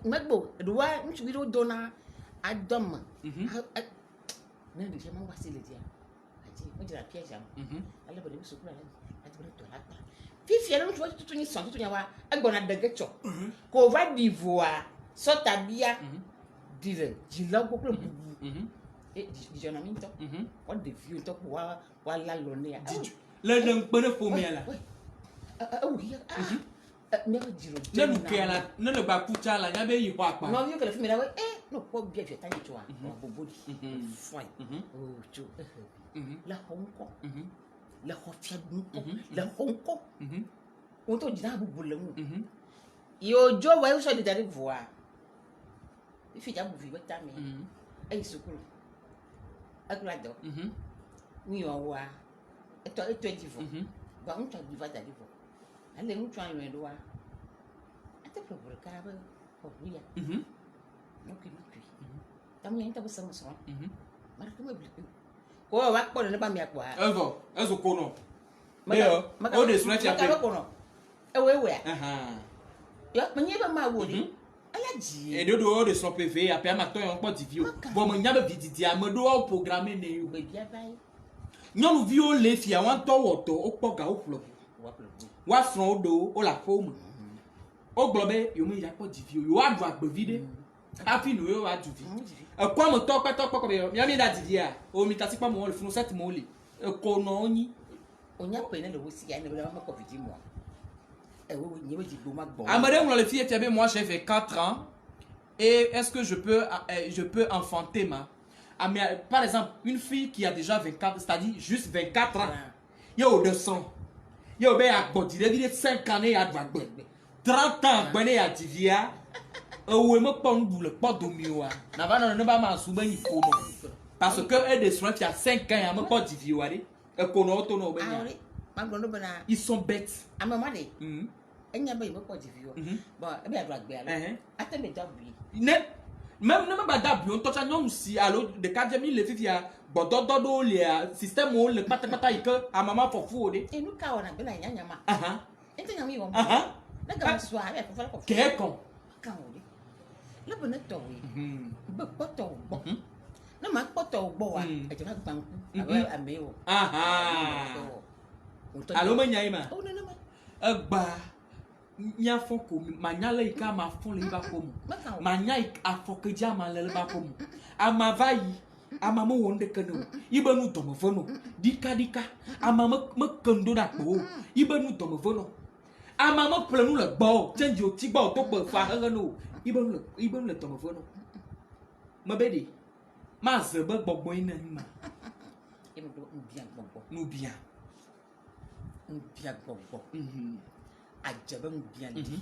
magbo do wa ntu bi do na adom na de je ma wa se le dia aji mo jira pia jam ala bo de so kula aji bo to la pa fifi ala ntu wa tutu ni son tutu nya wa agbona daga cho ko va divoire so tabia dire jila go kula bubu di jona mi to o de vieux to wa la lo ne ya le npene fo mi ala oui me jiro ne lu ke ala ne le ba kucha la nya be yi ho apa no yo ke le fimi la no ko bia je tani to a bobodi fine oh cho la honko la hofia dunko la honko on to jina bubu le mu yo jo wa yo so de dari voa ifi ja bu fi beta mi ai sukulu aglado ni o wa eto 24 ba un ta diva da divo ale un twa yin do wa ate pro ka ba ko buya no ki mi tam yin ta bo sama so mar ko mabli ko wa ko ne ba mi akwa ezo ko no o de suna cha pe ko no ewe yo menye ba ma wo ni alaji e do de so pv apia ma to yon po divio bo mo nya be vididi amodo o programmer ne yo be bia bai nyonu vi o le fi awon to woto o po ga o flo wa fron odo o la fomu o globe yo mo ya po divio yo adu agbevide afi no yo adu vi e kwa mo to pe ko be mi da didi a o mi ta si pa mo le funu set mo le e ko no onyi onya pe na le wo si ya ne be ma ko vidi mo Amadou le fille était moi j'ai fait 4 ans et est-ce que je peux enfanter par exemple une fille qui a déjà 24 c'est-à-dire juste 24 ans yo 200 yo be a body de 5 ans et a 30 ans bonne a divia o me pon boule pas domioa na va no ba ma su ba ni ko no parce que elle des soins qui a 5 ans et me pas divia e ko no to no be ils sont bêtes amamade enya ba yimo podi view bon e be adwagbe ala ateme dabu ne même ne ba dabu on tocha nyom si alo de kademi le fifia bodododo le système o le patapata ike amama fofu de enu ka ona be na nyanya ma ente nyami wo na ga so a be ko fala ko ke kon ka o de la bo na to we be poto bo na ma poto bo wa e je ma gbanku aba amewo alo ma nyai ma o na ma agba nya foko manyala ika ma fon le ba komu manya afoke ja ma le ba komu ama vai ama mo wonde kanu ibanu to mo fono dika ama me kendo na po ibanu to mo fono ama mo planu le gbo change o ti gbo to pe fa hanu ibanu le to mo fono ma bedi ma ze be gbogbo ina ma e mo do bien gbogbo no bien gbogbo ajabe bien di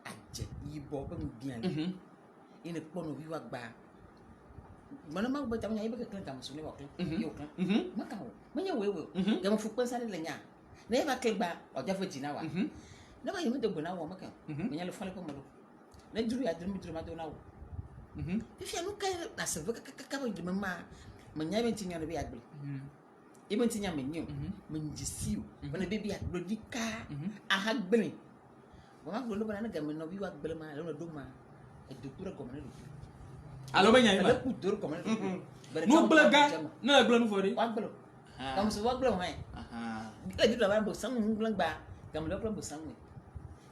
aje ibo be bien ina pono wiwa gba mana ma ba tamnya ibe ke tam sune wa kle yo kle maka wo manya wewe ga mo fukpen sare le nya na e ba kle gba oja fo jina wa na ba yimo de gbo na wo maka manya le fale ko mo na duru ya duru ma do na wo fi anu ka na se ka ba duru ma manya be tinya no be agbe ibe tinya menyo menjisiu bana be bi agbe dika aha gbere wa ma gbo no bana na ga me no wiwa gbere ma lo do ma e de kura ko ma no alo banya ada kudur komen no blaga na bla no fori wagbelo kamu so wagbelo mai e di do bo sang nglang ba kamu do bo sang ni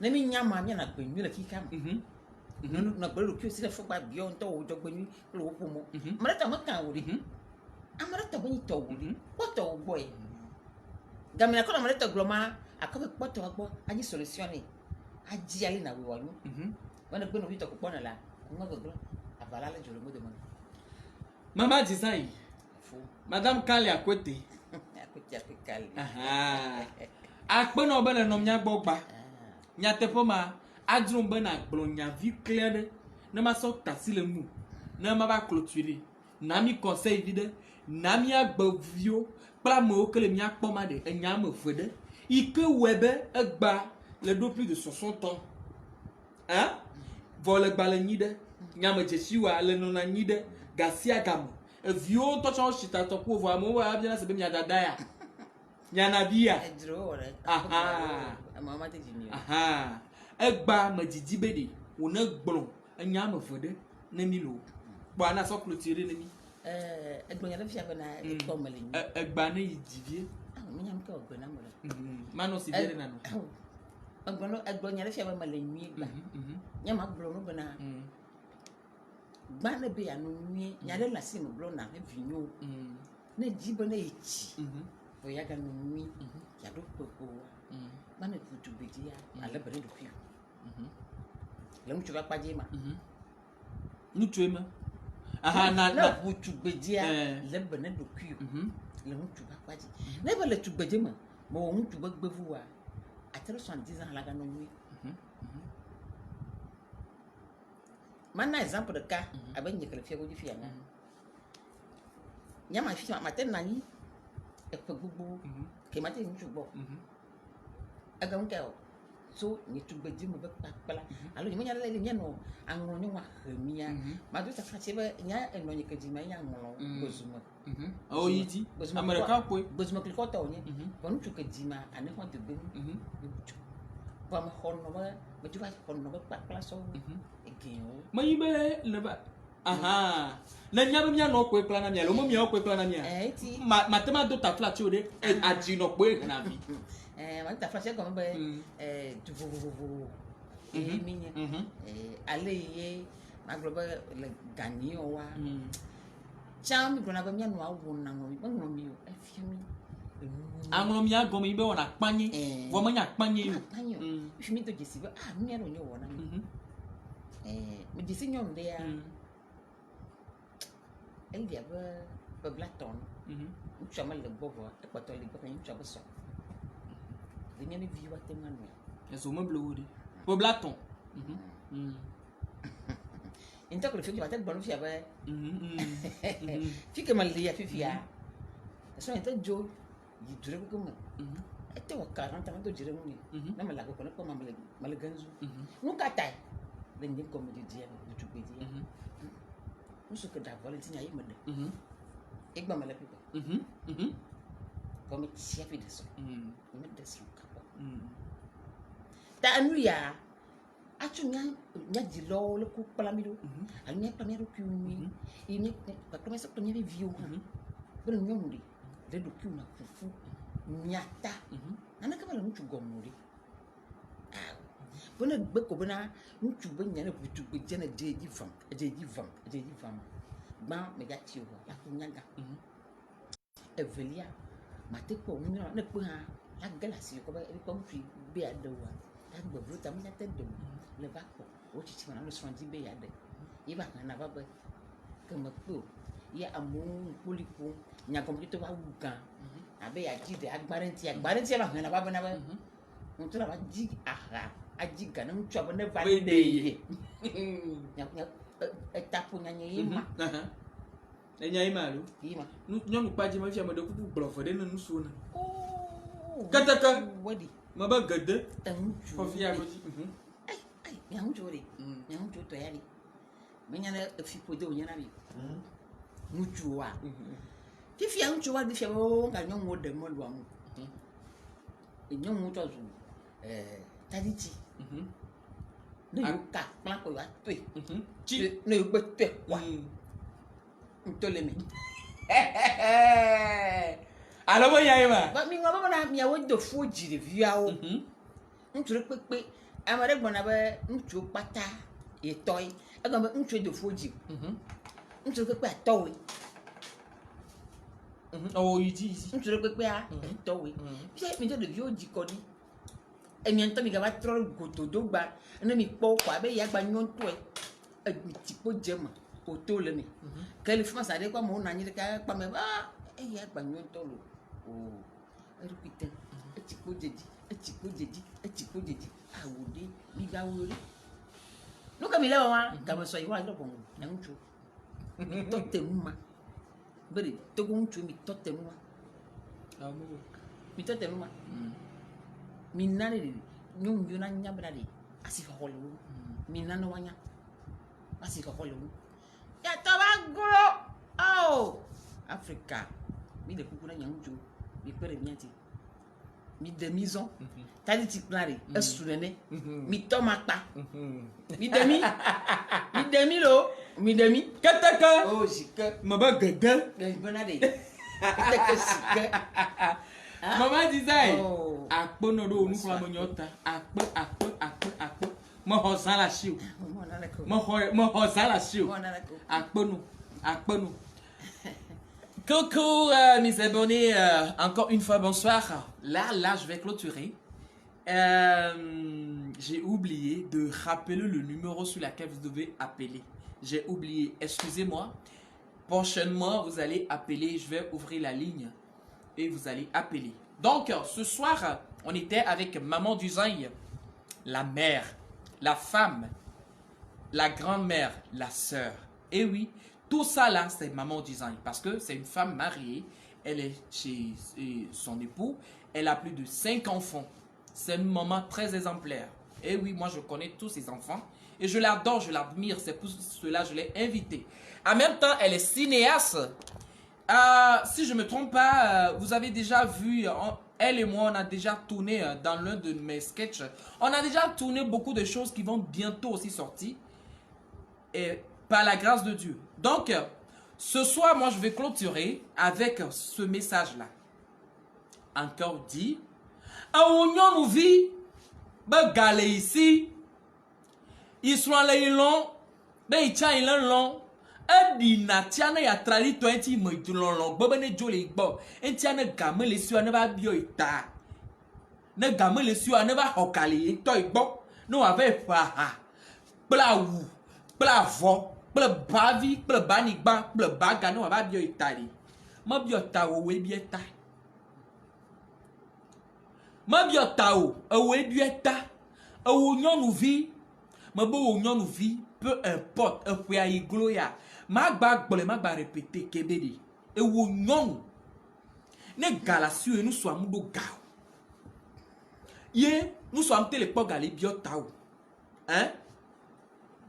na mi nyama nya na gbenyu la kika no na gbelo kyo si le fo ba bio nto wo jo gbenyu lo wo mo mara ta maka wo ri amara ta bani to wo ri poto wo boy gamina ko na mara ta gloma akabe poto agbo aji solution ni aji ali na we wo no wana gbeno wi to ko pona la ko ngoglo abalala jolo mo de man mama disai madame Kali akwete akwete Kali akpe no be le no nya gbogba nya tepo ma adrum be na gblo nya vi clair ne ma so tasi le mu ne ma ba clôturer na mi conseil vide na mi agbovio pra mo ke le mi akpo ma de nya me fede ike webe egba le do plus de 60 ans hein vole gba le nyide nyama jeshiwa le no na nyide gasia gam evio to cho shita to ko vo amu wa bia na se be nya dada ya nya na bia edro re mama te jini egba majiji bede wona gbon anya ma fode na mi lo bo ana so clôturer na mi egbo nya le fia ba na ko mele ni egba na yidivie mi nyam ko ogbo na mo mano si bere na no egbo nya le fia ba mele ni gba nyama gblo no bana gbana be anu nwie nyare la sim blo na vinyo na jibo na echi o ya ga nwi ya do popo bana futu bedia ala bere do fi le mu chuba paje ma nu tuema na futu bedia le bere do fi le mu chuba paje na ba le tu beje ma mo mu chuba gbevu wa atero 70 ans la ga nwi mana exemple de cas avec ni que le fier du fier nyama fi ma ten nani e ko gbugbu ke ma te nju bo aga unke o so ni tu beji mo be papala alo ni mo nya le nya no anwo ni wa hamia ma do ta fa che be nya eno ni ke di ma nya anwo bozuma o yiti america ko bozuma ke ko to ni bon tu ke di ma ane ho de be ba ma honno ba tu va honno ba papala so mayi be le ba na nya be mia no ko ekla na mia lo mo mia ko ekla na mia ma tema do ta flat ode aji no ko e na bi ma ta flat ko be tu vo minya ale ye ma glo ba le gani o wa cham gro na ba mia no awu na no mi o afiami anwo mi ago mi be wona panye wo ma nya panye yo fi mi to jesi ba mi no nyo wona me disse nyom de ya el dia ba blaton chama le bovo e kwato le ba nyi chaba so de nyane viwa te manu eso mo blodi po blaton inte ko le fi ba te bonu fi ba fi ke mal dia fi ya eso inte jo yi dure ko mo ete wa 40 ans do jire mo ni na mala ko ko ma mala ganzu nu ka tai den ko mo di dia du tu be dia musu ke da volunteer yi mo de igba mala pipa ko mi chef de so mi de so ka ta anu ya atu nya di lo le ku pala mi do al mi pa mi ro ku mi ini pa ko mi so to mi viu bro nyomri de do ku na fufu nyata ana ka bala mu tu gomuri Bena beko bena ŋutsu be nya ne ʋutu dze ne dzi vam gbã megati o la ko nyaga evelia mate kpɔ ŋunyɔ ne kpe hã la ge le asi ko be ekpɔ ŋutsu be aɖe oa la gbeblo ta me nyate de le va kpɔ wo tsitsi me na lo srɔ̃ dzi be yaɖe ye va hana va be ke me kpe o ye amewo kpoli ƒom nyagɔmetsotɔ va wu gã abe yadzi ɖe agba ɖe ŋuti va hana va bena be ŋutɔ la va dzi aha adzi gã ne ŋutsua be ne va ɖe ye etapo nyanye ye ma enya ima lo ye ma nyɔnu kpadzi me fia me ɖe kuku gblɔ ve ɖe ne nusuwo ne keteke wadi me be gede ŋutsu kɔfia go dzi ai nya ŋutsu de nya ŋutsu tɔ ya de menya ne efi ƒode wo nyana bi ŋutsuwa fifia ŋutsuwa de fia be wo ga nyɔnuwo ɖe mɔlua ŋu nyɔnuwo tsɔ zu taditi ne yo ka kpla ko wa toe ne yo gbe toe wa ŋutɔ le me alo be nya ye ma ba mi ŋlɔ be na miawo do fu dzi ɖeviawo ŋutsu ɖe kpekpe ame ɖe gbɔna be ŋutsuwo kpata etɔe egɔme be ŋutsu do fu dzi ŋutsu kpekpe atɔwoe oh yi ŋutsu ɖe kpekpea etɔwoe fie mi do ɖeviwo dzi kɔ ɖi emia ŋutɔ mi gava trɔ gotodo gba ne mi kpɔ ko abe ya gba nyɔ ŋutɔe etikpo dze me oto le me ke le fima sa ɖe ko amewo nɔ anyi ɖe ka kpa me ba eya gba nyɔ ŋutɔ lo o eɖokui te etikpo dzedzi awu ɖe mi ga wo ɖe nu ke mi le wɔma gamesɔ yi wa ɖe bɔn na ŋutsu mi tɔ te nu ma be de togo ŋutsu mi tɔ te nu ma mi na ne de nyɔnuviwo na nya bena de asi xɔxɔ le wo mi na ne wa nya asi xɔxɔ le wo yatɔ va glo o Afrika mi de kuku na nya ŋutsu mi kpe ɖe mia ti mi de mi zɔn tadi ti kpla de esu nene mi tɔ ma kpa mi de mi lo mi de mi keteke o zike me be gede bena de keteke zike mama disait akpe no do nu kula me nyota akpe me ho zan la shi o me ho zan la shi o akpe no Coucou mes abonnés, encore une fois bonsoir. Là je vais clôturer. J'ai oublié de rappeler le numéro sur lequel vous devez appeler. J'ai oublié, excusez-moi. Prochainement, vous allez appeler, je vais ouvrir la ligne et vous allez appeler. Donc, ce soir, on était avec Maman Duzaï, la mère, la femme, la grand-mère, la sœur. Et oui, tout ça là, c'est Maman Duzaï parce que c'est une femme mariée. Elle est chez son époux. Elle a plus de 5 enfants. C'est une maman très exemplaire. Et oui, moi je connais tous ses enfants. Et je l'adore, je l'admire. C'est pour cela que je l'ai invitée. En même temps, elle est cinéaste. Si je ne me trompe pas, vous avez déjà vu, elle et moi, on a déjà tourné dans l'un de mes sketchs. On a déjà tourné beaucoup de choses qui vont bientôt aussi sortir. Et par la grâce de Dieu. Donc, ce soir, moi, je vais clôturer avec ce message-là. Encore dit, on nous vit, galé ici, ils sont allés long, ils sont allés long. Edina tiana ya trali 20 medulolo gbo ne jole gbo entiana game le siwa ne ba bio ita ne game le siwa ne ba hokali to igbo no wa ve fa ha pla wu pla vo pla bavi pla bani gba pla baga no wa ba bio ita ri mo bio ta wo we bi eta mo bio ta o we bi eta o nyonuvi mo bo o nyonuvi peu importe e pe ayi gloria magba gbole magba répéter kebede e wo nyɔnu ne galasio e nu so amudo ga ye nu so amte le kpɔ gali bio tawo hein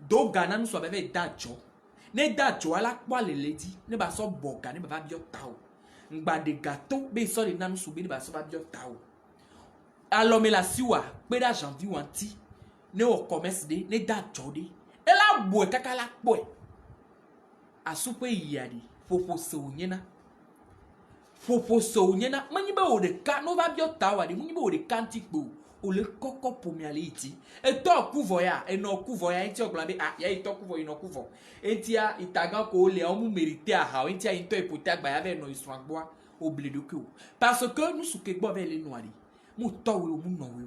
do gana nu so bebe dajo ne dajo ala kpɔ alele di ne ba so boga ne ba bio tawo ngba de gâteau be so de nanu so be ne ba so ba bio tawo alome la siwa pe da janvier wanti ne o commerce de ne dajo de ela bo kaka la kpɔ asupe yadi popo sonyena manyi be o de ka no va bio tawa de manyi be o de kantikpo o le koko pour mi aller iti et to kuvoya et no kuvoya iti oglambe ah ya ito kuvo ino kuvo etia itaga ko le o mu mériter a ha etia into epote agba ya be no iswagboa obli de que parce que nous souke gbo avec les noirs mu to we mu no we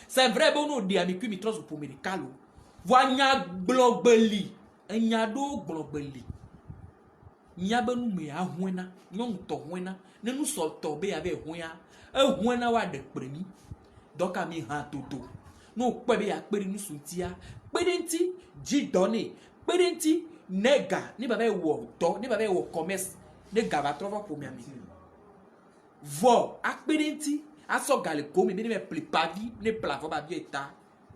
c'est vrai bon no di ami ku mi trose pour médicalo vonya globally enya do globally nya benu me ahwena nyong to hwena ne nu so to be ya be hwena ehwena wa de premi donc ami han toto no pe be ya peri nu suntia pedenti ji donné pedenti nega ni baba wo to ni baba wo commerce ne gaba trova pour mi ami vo akpedenti aso gale ko mi be ne plepavi ne plafo ba bi eta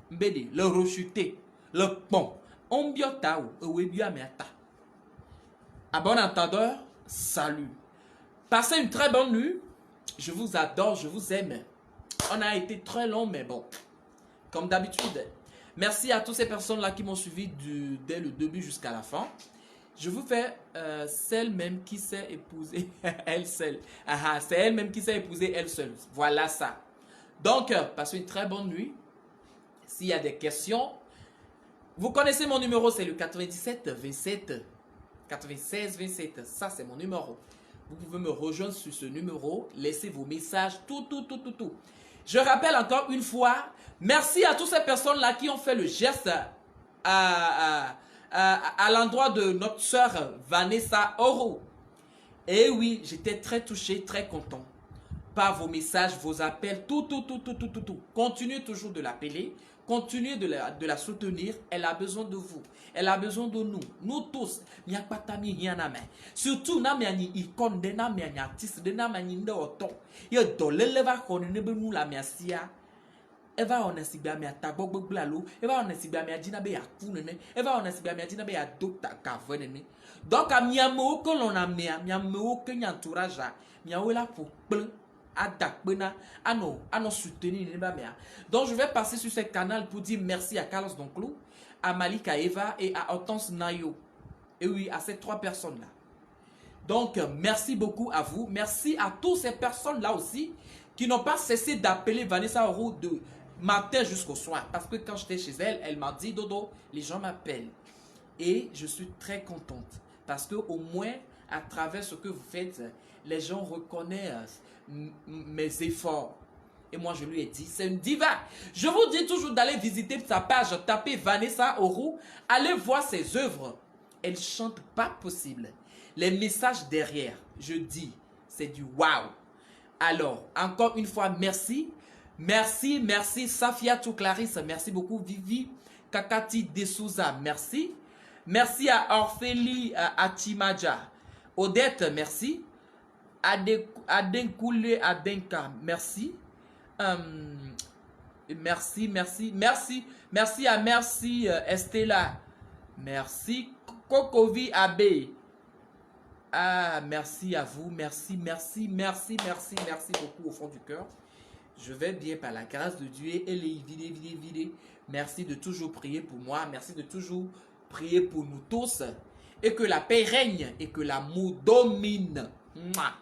mbede le rechuter le pont on biota ou we bi amiata. À bon entendeur, salut. Passez une très bonne nuit. Je vous adore, je vous aime. On a été très long, mais bon, comme d'habitude. Merci à toutes ces personnes-là qui m'ont suivi dès le début jusqu'à la fin. Je vous fais celle même qui s'est épousée elle seule. Ah, c'est elle même qui s'est épousée elle seule. Voilà ça. Donc, passez une très bonne nuit. S'il y a des questions, vous connaissez mon numéro, c'est le 97 27 96 27. Ça, c'est mon numéro. Vous pouvez me rejoindre sur ce numéro. Laissez vos messages, tout. Je rappelle encore une fois, merci à toutes ces personnes-là qui ont fait le geste à l'endroit de notre sœur Vanessa Oro. Et oui, j'étais très touché, très content par vos messages, vos appels, tout. Continuez toujours de l'appeler, continuez de la soutenir. Elle a besoin de vous. Elle a besoin de nous. Nous tous. Surtout, na miani icône de na miani artiste de na miani ndo oto. Yo do leleva kone ne be nous la miasia. Eva on esibia mi atagbogbo blalo. Eva on esibia mi adina be yakune ne. Eva on esibia mi adina be ya docteur kavene ne. Donc a miamo ko lon na miamo ke entourage miawela pour plein adakbena ano soutenir ne ba mia. Donc je vais passer sur ce canal pour dire merci à Carlos Donclou, à Malika Eva et à Hortense Nayo. Et oui, à ces trois personnes-là. Donc, merci beaucoup à vous. Merci à toutes ces personnes-là aussi qui n'ont pas cessé d'appeler Vanessa Oro de matin jusqu'au soir. Parce que quand j'étais chez elle, elle m'a dit, Dodo, les gens m'appellent. Et je suis très contente. Parce que au moins, à travers ce que vous faites, les gens reconnaissent mes efforts. Et moi, je lui ai dit, c'est une diva. Je vous dis toujours d'aller visiter sa page, tapez Vanessa Oro, allez voir ses œuvres. Elle chante pas possible. Les messages derrière, je dis, c'est du waouh. Alors, encore une fois, merci. Merci, Safia Clarisse, merci beaucoup. Vivi Kakati Desouza, merci. Merci à Orphélie Atimaja. Odette, merci. Adenkoule Adenka, merci. Merci à Estella. Merci Kokovi Abbé. Ah, merci à vous. Merci beaucoup au fond du cœur. Je vais bien par la grâce de Dieu. Elle est vidée. Merci de toujours prier pour moi. Merci de toujours prier pour nous tous. Et que la paix règne et que l'amour domine. Mouah.